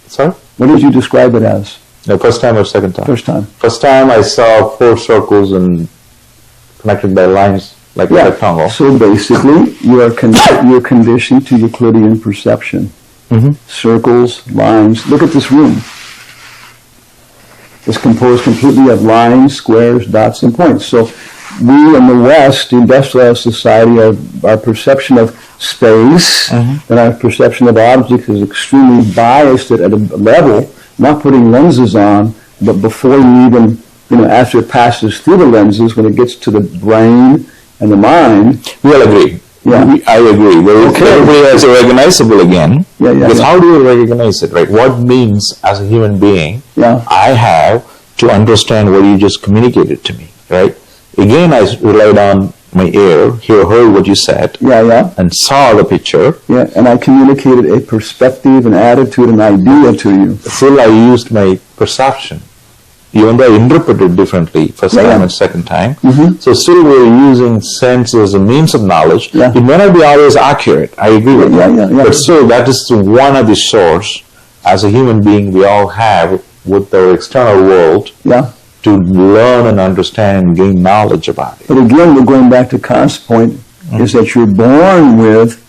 Sorry? What did you describe it as? The first time or second time? First time. First time I saw 4 circles and connected by lines like a rectangle. So basically, you're conditioned to Euclidean perception. Circles, lines. Look at this room. It's composed completely of lines, squares, dots, and points. So we in the West, the industrialized society, our perception of space and our perception of objects is extremely biased at a level, not putting lenses on, but before you even, after it passes through the lenses, when it gets to the brain and the mind. We'll agree. I agree. Everybody has a recognizable again. Because how do you recognize it, right? What means as a human being I have to understand what you just communicated to me, right? Again, I relied on my ear, heard what you said, and saw the picture. And I communicated a perspective, an attitude, an idea to you. Still, I used my perception, even though I interpreted differently first time and second time. So still we're using sense as a means of knowledge. It may not be always accurate, I agree with you. But still, that is one of the source, as a human being, we all have with our external world. To learn and understand and gain knowledge about it. But again, we're going back to Kant's point, is that you're born with,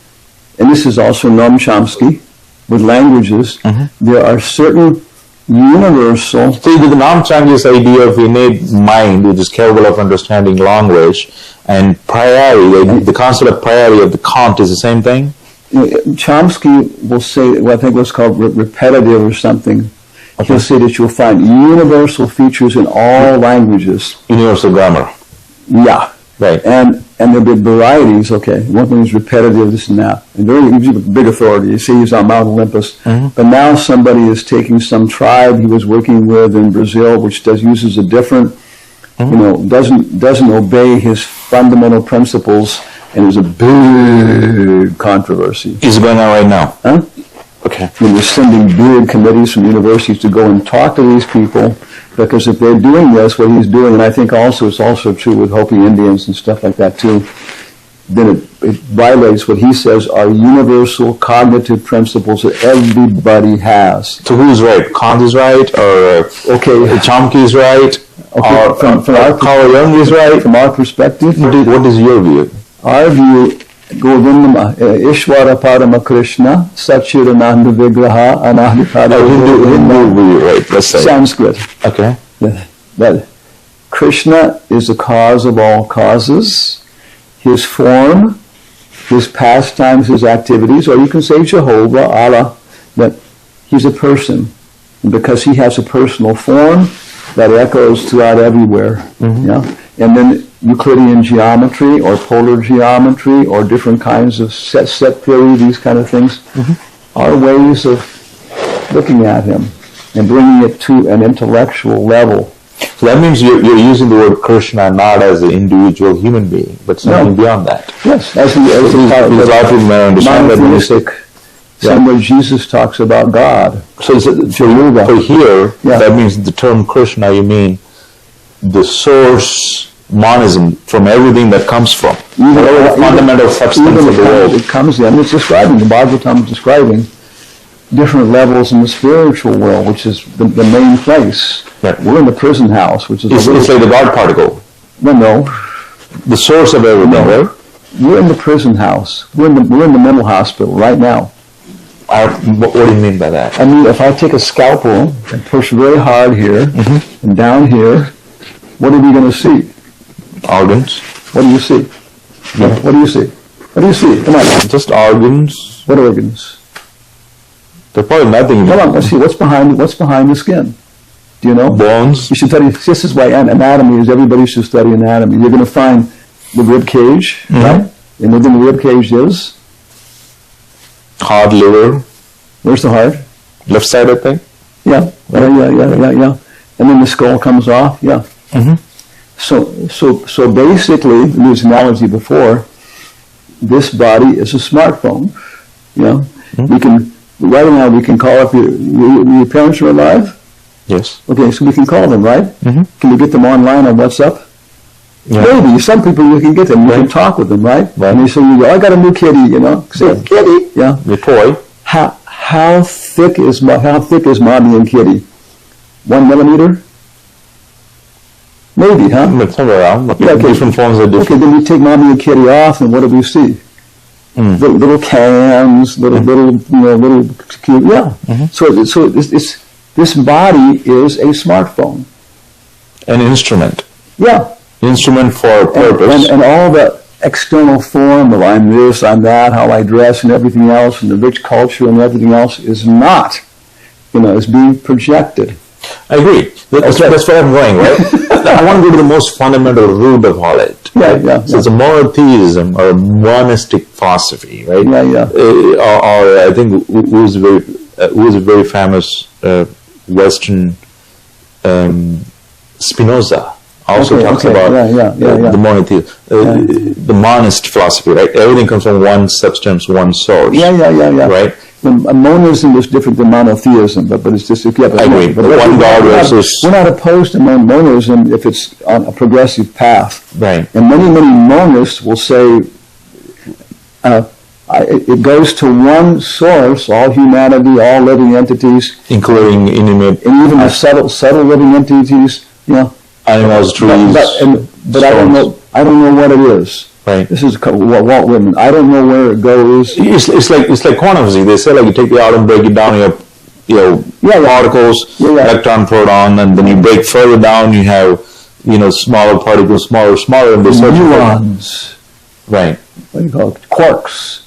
and this is also Noam Chomsky, with languages, there are certain universal... See, the Noam Chomsky's idea of innate mind, which is capable of understanding language, and priority, the concept of priority of the Kant is the same thing? Chomsky will say, I think what's called repetitive or something. He'll say that you'll find universal features in all languages. Universal grammar. Right. And And there'll be varieties, okay. One thing is repetitive, this and that. And he's a big authority. You see, he's on Mount Olympus. But now somebody is taking some tribe he was working with in Brazil, which uses a different, doesn't obey his fundamental principles, and there's a big controversy. Is it going on right now? Huh? Okay. And we're sending big committees from universities to go and talk to these people, because if they're doing this, what he's doing, and I think also it's also true with Hopi Indians and stuff like that too, then it violates what he says are universal cognitive principles that everybody has. So who's right? Kant is right, or Chomsky is right, or Carl Jung is right? From our perspective, what is your view? Our view, Govindama, Ishvara Parama Krishna, Satchidananda Vigraha, Anahitara. Hindu view, right? Let's say. Sanskrit. Okay. That Krishna is the cause of all causes. His form, his pastimes, his activities, or you can say Jehovah, Allah, that he's a person. And because he has a personal form, that echoes throughout everywhere. Yeah? And then Euclidean geometry or polar geometry or different kinds of set theory, these kind of things, are ways of looking at him and bringing it to an intellectual level. So that means you're using the word Krishna not as an individual human being, but something beyond that. Yes, as the monotheistic, somewhere Jesus talks about God. So for here, that means the term Krishna, you mean the source monism from everything that comes from. The fundamental substance of the world. It comes in, it's describing, the Bhagavatam is describing different levels in the spiritual world, which is the main place. Right. We're in the prison house, which is it's like the God particle. No. The source of everything, right? We're in the prison house. We're in the mental hospital right now. What do you mean by that? I mean, if I take a scalpel and push very hard here and down here, what are we going to see? Organs. What do you see? Yeah. What do you see? What do you see? Come on. Just organs. What organs? There's probably nothing. Come on, let's see. What's behind the skin? Do you know? Bones. You should study. This is why anatomy is. Everybody should study anatomy. You're going to find the rib cage, right? And within the rib cage is heart, liver. Where's the heart? Left side, I think. Yeah. And then the skull comes off. Yeah. So basically, we used analogy before. This body is a smartphone. We can. Right now, we can call up your parents are alive? Yes. Okay, so we can call them, right? Can we get them online on WhatsApp? Yeah. Maybe. Some people you can get them. You can talk with them, right? And they say, I got a new kitty, Say, kitty. Yeah. The toy. How thick is mommy and kitty? 1 millimeter? Maybe, huh? But somewhere around. Different forms are different. Okay, then we take mommy and kitty off, and what do we see? Little cans, little cute, So this body is a smartphone. An instrument. Yeah. Instrument for a purpose. And all the external form of I'm this, I'm that, how I dress and everything else, and the rich culture and everything else is not, is being projected. I agree. That's where I'm going, right? I want to go to the most fundamental root of all it. So it's a monotheism or a monistic philosophy, right? Or I think who is a very famous Western Spinoza also talks about the monotheism, the monist philosophy, right? Everything comes from one substance, one source. Right? Monism is different than monotheism, but it's just... I agree. But one God versus... We're not opposed to monism if it's on a progressive path. Right. And many monists will say it goes to one source, all humanity, all living entities. Including inanimate... And even the subtle living entities, Animals, trees, but I don't know what it is. Right. This is Walt Whitman. I don't know where it goes. It's like quantum physics. They say you take the atom, break it down, you have particles, electron, proton, and then you break further down. You have smaller particles, smaller, and they search muons. Right. What do you call it? Quarks.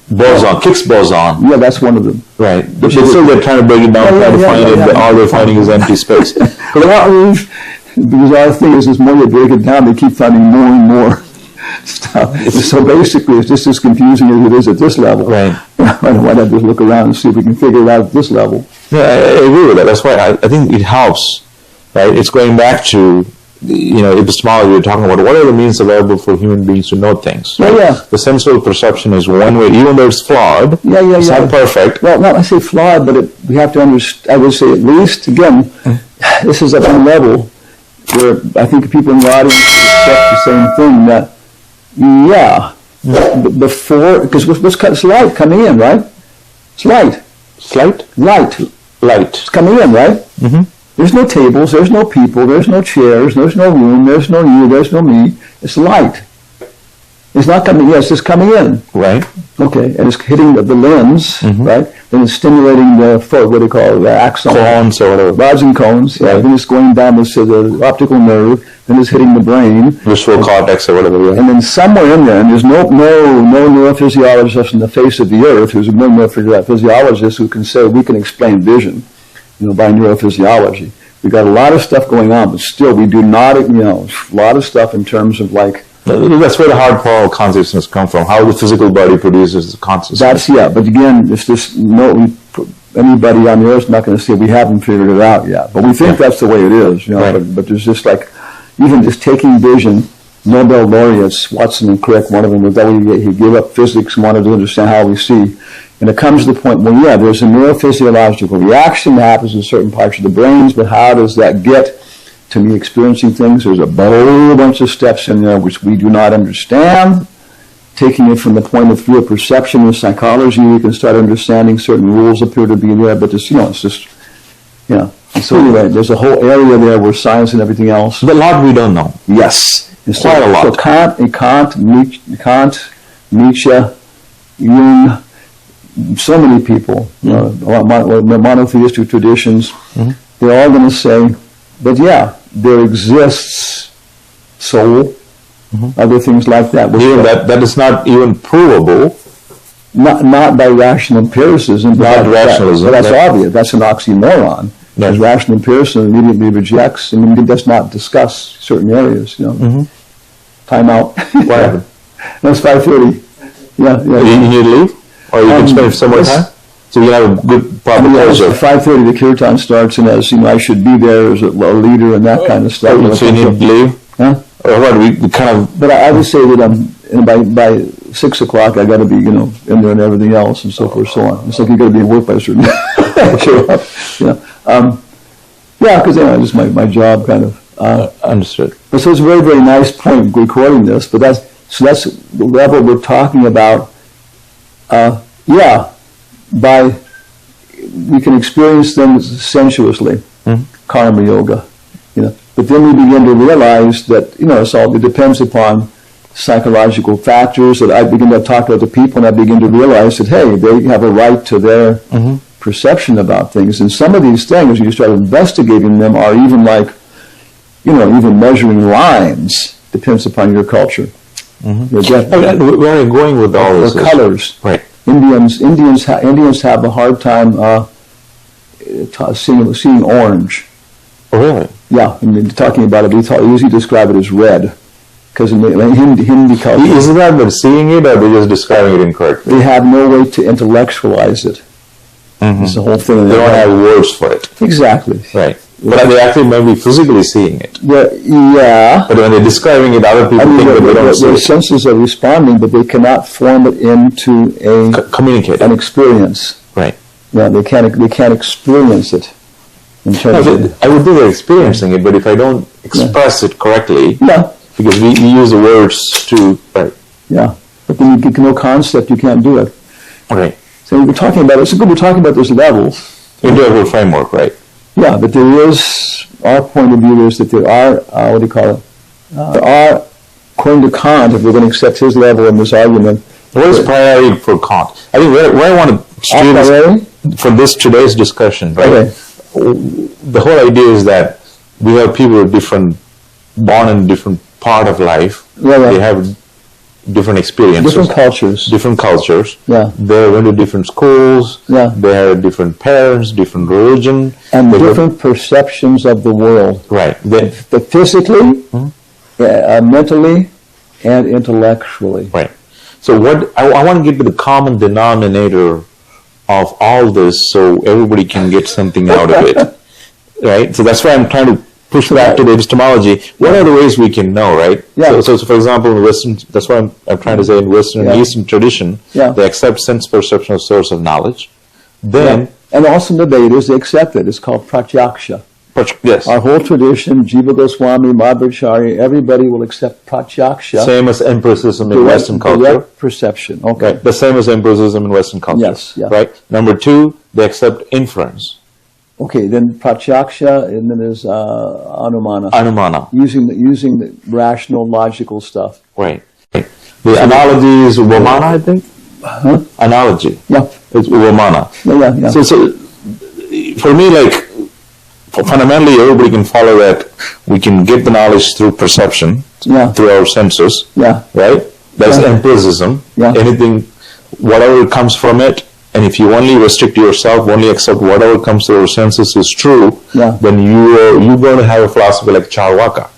Boson, Higgs boson. Yeah, that's one of them. Right. But they're trying to break it down, trying to find it. But all they're finding is empty space. Because our thing is, the more you break it down, they keep finding more and more. stuff. So basically, it's just as confusing as it is at this level. Right. Why not just look around and see if we can figure it out at this level? Yeah, I agree with that. That's why I think it helps, right? It's going back to, epistemology. We're talking about what are the means available for human beings to know things. Right? Yeah. The sensual perception is one way, even though it's flawed. It's not perfect. Well, not I say flawed, but we have to understand. I would say at least again, this is at one level where I think people in the audience expect the same thing. That before, because it's light coming in, right? It's light. Light. It's coming in, right? Mm-hmm. There's no tables, there's no people, there's no chairs, there's no room, there's no you, there's no me. It's light. It's not coming, yes, it's coming in. Right. Okay, and it's hitting the lens, right? Then it's stimulating what do you call it, the axon. Cones or whatever. Rods and cones, yeah. Then it's going down the optical nerve, then it's hitting the brain. Visual cortex or whatever. Yeah. And then somewhere in there, and there's no neurophysiologist on the face of the earth who's a neurophysiologist who can say we can explain vision, by neurophysiology. We've got a lot of stuff going on, but still we do not, a lot of stuff in terms of like... That's where the hard power consciousness come from, how the physical body produces the consciousness. But again, it's just anybody on the earth is not going to say we haven't figured it out yet. But we think that's the way it is, Right. But there's just like, even just taking vision, Nobel laureates, Watson and Crick, one of them, he gave up physics and wanted to understand how we see. And it comes to the point where, there's a neurophysiological reaction that happens in certain parts of the brains, but how does that get to me experiencing things? There's a whole bunch of steps in there which we do not understand. Taking it from the point of view of perception and psychology, we can start understanding certain rules appear to be there, but it's just. And so anyway, there's a whole area there where science and everything else. But a lot we don't know. Yes. Quite a lot. So Kant, Nietzsche, Jung, so many people, monotheistic traditions, they're all going to say that, there exists soul, other things like that. Even that is not even provable. Not by rational empiricism. Not rationalism. But that's obvious. That's an oxymoron. Because rational empiricism immediately rejects, and it does not discuss certain areas. Time out. What happened? No, it's 5:30. Yeah. You need to leave? Or you can spend some more time? So you have a good proper closure. At 5:30 the kirtan starts, and as I should be there as a leader and that kind of stuff. So you need to leave? Huh? Or what? We kind of... But I would say that by 6 o'clock I got to be, in there and everything else and so forth, so on. It's like you got to be at work by a certain because just my job kind of. Understood. But so it's a very, very nice point recording this. But that's the level we're talking about. We can experience things sensuously, karma yoga, But then we begin to realize that it depends upon psychological factors. That I begin to talk to other people, and I begin to realize that they have a right to their perception about things. And some of these things, when you start investigating them, are even like, even measuring lines. Depends upon your culture. Where are you going with all this? Or colors. Right. Indians have a hard time seeing orange. Oh, really? Yeah, talking about it, we usually describe it as red. Because in Hindi culture... Isn't that they're seeing it, or they're just describing it incorrectly? They have no way to intellectualize it. It's the whole thing. They don't have words for it. Exactly. Right. But they actually may be physically seeing it. Yeah. But when they're describing it, other people think that they don't see it. Their senses are responding, but they cannot form it into an experience. Right. Yeah, they can't experience it. In terms of, I would think they're experiencing it, but if I don't express it correctly, because we use the words to... Right. Yeah. But then you get no concept, you can't do it. Right. So we're talking about, it's good we're talking about those levels. Empirical framework, right. Yeah, but there is, our point of view is that there are, there are, according to Kant, if we're going to accept his level in this argument. What is priority for Kant? I think where I want to steer this, for today's discussion, right? Okay. The whole idea is that we have people born in different part of life. They have different experiences. Different cultures. Yeah. They went to different schools. Yeah. They have different parents, different religion. And different perceptions of the world. Right. Physically, mentally, and intellectually. Right. So what I want to get to the common denominator of all this, so everybody can get something out of it. Right. So that's why I'm trying to push back to the epistemology. What are the ways we can know, right? Yeah. So for example, in Western, that's why I'm trying to say in Western and Eastern tradition, they accept sense perception as source of knowledge. Then, and also in the Vedas, they accept it. It's called pratyaksha. Yes. Our whole tradition, Jiva Goswami, Madhvacharya, everybody will accept pratyaksha. Same as empiricism in Western culture. Direct perception. Okay. Right. The same as empiricism in Western culture. Yes. Yeah. Right. Number two, they accept inference. Okay. Then pratyaksha, and then there's anumana. Anumana. Using the rational, logical stuff. Right. The analogy is Vamana, I think. Huh? Analogy. Yeah. It's Vamana. Yeah. So for me, like, fundamentally, everybody can follow that. We can get the knowledge through perception, through our senses, right? That's empiricism. Anything, whatever comes from it, and if you only restrict yourself, only accept whatever comes through our senses is true, then you're going to have a philosophy like Charvaka.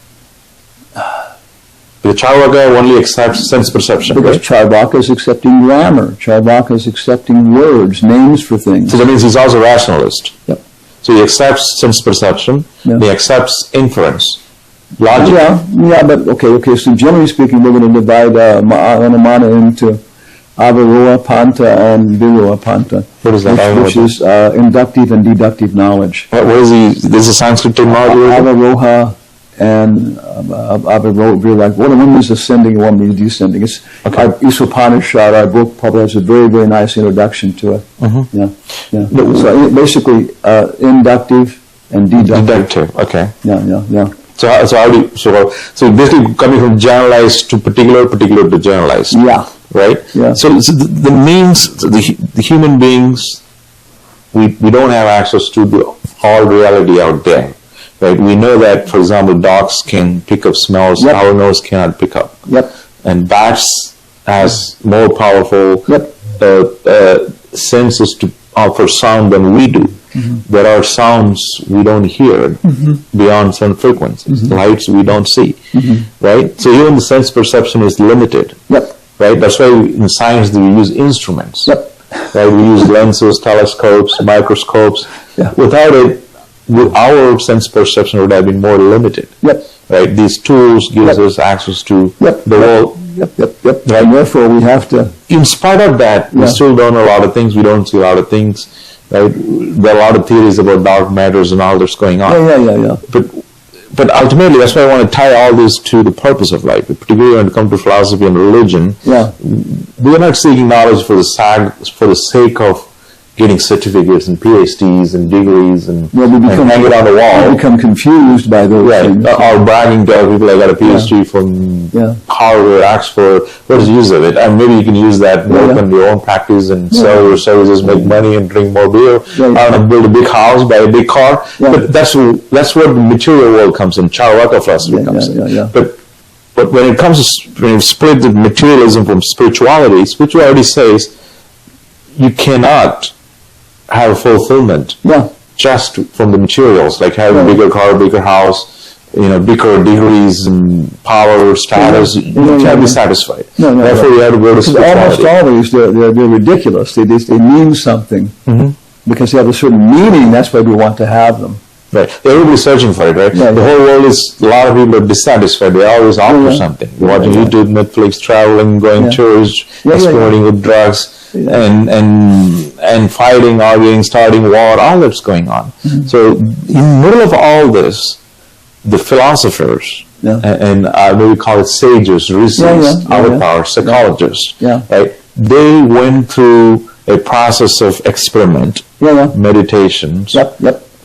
The Charvaka only accepts sense perception. Because Charvaka is accepting grammar. Charvaka is accepting words, names for things. So that means he's also a rationalist. Yep. So he accepts sense perception, he accepts inference, logic. But okay. So generally speaking, we're going to divide Anumana into Avaroha Panta and Viroha Panta. What is that? Which is inductive and deductive knowledge. What is he? This is a Sanskrit terminology? Avaroha and Avaroha, like one is ascending, one is descending. It's our Isopanishad, our book, probably has a very, very nice introduction to it. So basically, inductive and deductive. Deductive, okay. Yeah. So how do you, so basically coming from generalized to particular to generalized. Yeah. Right? Yeah. So the means, the human beings, we don't have access to all reality out there. Right? We know that, for example, dogs can pick up smells our nose cannot pick up. And bats has more powerful senses to offer sound than we do. There are sounds we don't hear beyond certain frequencies. Lights we don't see. Right? So even the sense perception is limited. Right? That's why in science we use instruments. Right? We use lenses, telescopes, microscopes. Without it, our sense perception would have been more limited. Right? These tools gives us access to the world. Right? And therefore we have to... In spite of that, we still don't know a lot of things. We don't see a lot of things. Right? There are a lot of theories about dark matters and all that's going on. But ultimately, that's why I want to tie all this to the purpose of life. Particularly when it comes to philosophy and religion, we're not seeking knowledge for the sake of getting certificates and PhDs and degrees and hang it on the wall. We become confused by those things. Or bragging to other people, I got a PhD from Harvard, Oxford. What's the use of it? And maybe you can use that to open your own practice and sell your services, make money and drink more beer. Build a big house, buy a big car. But that's where the material world comes in. Charvaka philosophy comes in. But when it comes to, when you split the materialism from spirituality says you cannot have fulfillment just from the materials, like having a bigger car, bigger house, bigger degrees and power, status. You can't be satisfied. Therefore, you have to go to spirituality. Almost always they're ridiculous. They mean something because they have a certain meaning. That's why we want to have them. Right. Everybody's searching for it, right? The whole world is, a lot of people are dissatisfied. They always offer something. You're watching YouTube, Netflix, traveling, going tours, experimenting with drugs, and fighting, arguing, starting war, all that's going on. So in the middle of all this, the philosophers, and maybe call it sages, rishis, avatars, psychologists, right? They went through a process of experiment, meditations,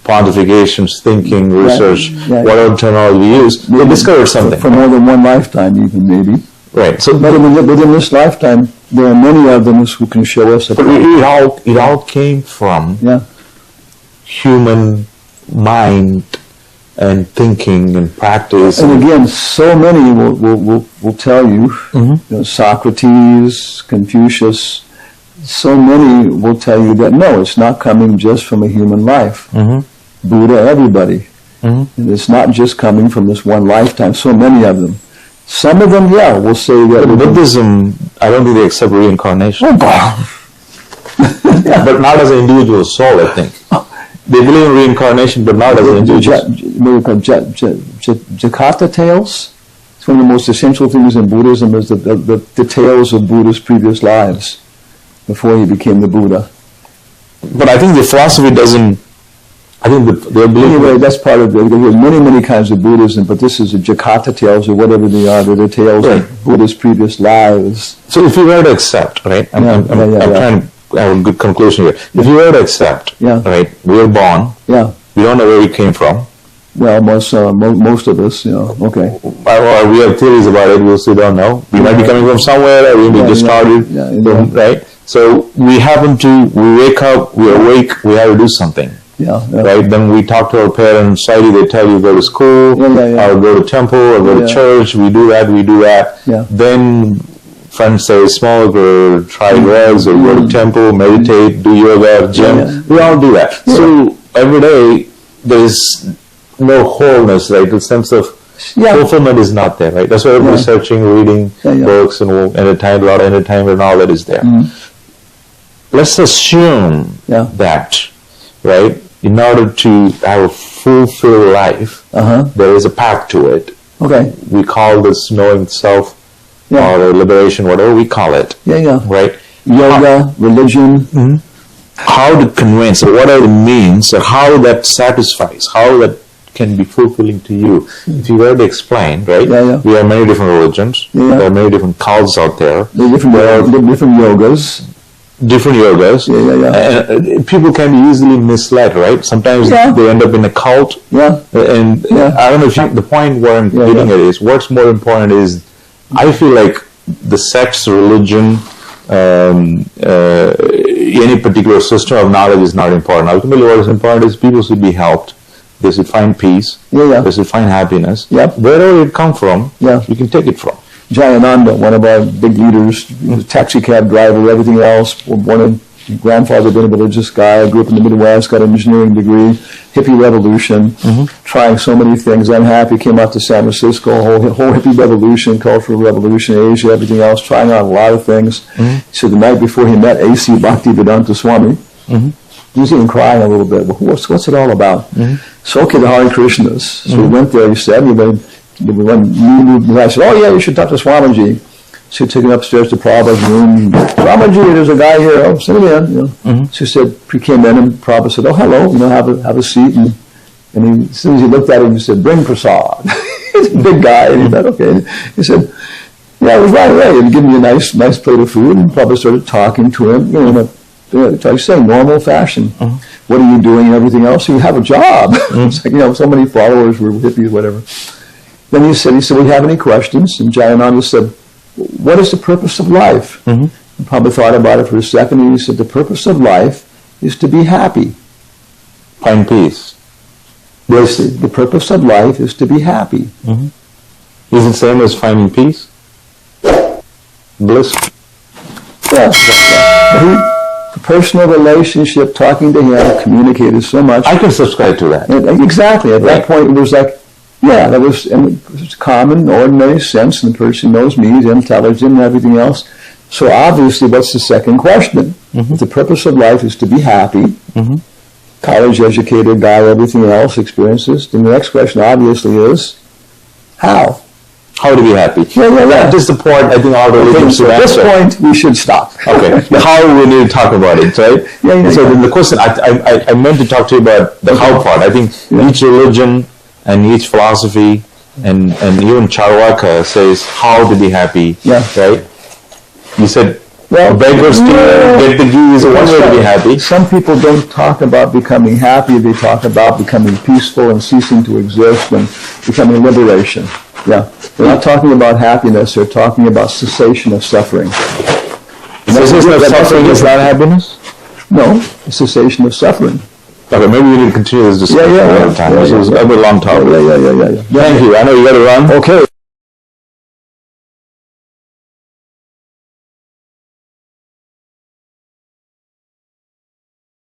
pontifications, thinking, research, whatever terminology we use, they discovered something. For more than one lifetime, even maybe. Right. So, but within this lifetime, there are many of them who can show us. But it all came from human mind and thinking and practice. And again, so many will tell you, Socrates, Confucius. So many will tell you that no, it's not coming just from a human life. Buddha, everybody. And it's not just coming from this one lifetime. So many of them. Some of them, will say that. But Buddhism, I don't think they accept reincarnation. But not as an individual soul, I think. They believe in reincarnation, but not as an individual. Jakarta tales. It's one of the most essential things in Buddhism is the tales of Buddha's previous lives before he became the Buddha. But I think the philosophy doesn't. I think they believe. Anyway, that's part of it. There's many kinds of Buddhism, but this is the Jakarta tales or whatever they are. They're the tales of Buddha's previous lives. So if you were to accept, right? I'm trying to have a good conclusion here. If you were to accept, right? We were born. Yeah. We don't know where we came from. Well, most of us, okay. Or we have theories about it. We still don't know. We might be coming from somewhere, or we just started, right? So we wake up, we're awake, we have to do something. Right? Then we talk to our parents, society, they tell you go to school, or go to temple, or go to church, we do that. Then friends say smoke, or try drugs, or go to temple, meditate, do yoga, gym. We all do that. So every day, there's no wholeness, right? The sense of fulfillment is not there, right? That's why everybody's searching, reading books, and a lot of entertainment and all that is there. Let's assume that, right? In order to have a fulfilled life, there is a path to it. Okay. We call this knowing self, or liberation, whatever we call it. Right? Yoga, religion. How to convince, or what are the means, or how that satisfies, how that can be fulfilling to you. If you were to explain, right? We have many different religions. There are many different cults out there. There are different yogas. Different yogas. And people can be easily misled, right? Sometimes they end up in a cult. And I don't know if the point where I'm getting at is, what's more important is, I feel like the sects, religion, any particular system of knowledge is not important. Ultimately, what is important is people should be helped. They should find peace. They should find happiness. Wherever it comes from, you can take it from. Jayananda, one of our big leaders, was a taxi cab driver, everything else. Grandfather been a religious guy, grew up in the Midwest, got an engineering degree, hippie revolution, trying so many things, unhappy, came out to San Francisco, whole hippie revolution, cultural revolution, Asia, everything else, trying out a lot of things. So the night before he met A.C. Bhaktivedanta Swami, he was even crying a little bit. Well, what's it all about? So, okay, the Hare Krishnas. So we went there, he said, I said, oh yeah, you should talk to Swamiji. So he took him upstairs to Prabhupada's room. Swamiji, there's a guy here. Oh, send him in. So he said, he came in, and Prabhupada said, oh, hello, have a seat. And as soon as he looked at him, he said, bring prasad. He's a big guy. And he said, okay. He said, yeah, it was right away. And he gave me a nice plate of food. And Prabhupada started talking to him, I say normal fashion. What are you doing and everything else? So you have a job. It's like, so many followers were hippies, whatever. Then he said, well, you have any questions? And Jayananda said, what is the purpose of life? And Prabhupada thought about it for a second, and he said, the purpose of life is to be happy. Find peace. Yes, the purpose of life is to be happy. Is it same as finding peace? Bliss? Yes. The personal relationship, talking to him, communicated so much. I can subscribe to that. Exactly. At that point, it was like, that was common, ordinary sense, and the person knows me, he's intelligent, and everything else. So obviously, what's the second question? If the purpose of life is to be happy, college-educated guy, everything else, experiences, then the next question obviously is, how? How to be happy. That is the point I think all religions should answer. At this point, we should stop. Okay. How we need to talk about it, right? So then the question, I meant to talk to you about the how part. I think each religion and each philosophy and even Charvaka says how to be happy, right? You said, beggars get the ghee is one way to be happy. Some people don't talk about becoming happy, they talk about becoming peaceful and ceasing to exist and becoming liberation. They're not talking about happiness, they're talking about cessation of suffering. Cessation of suffering is not happiness? No, cessation of suffering. Okay, maybe we need to continue this discussion another time. This was a bit long talk. Yeah. Thank you. I know you got to run. Okay.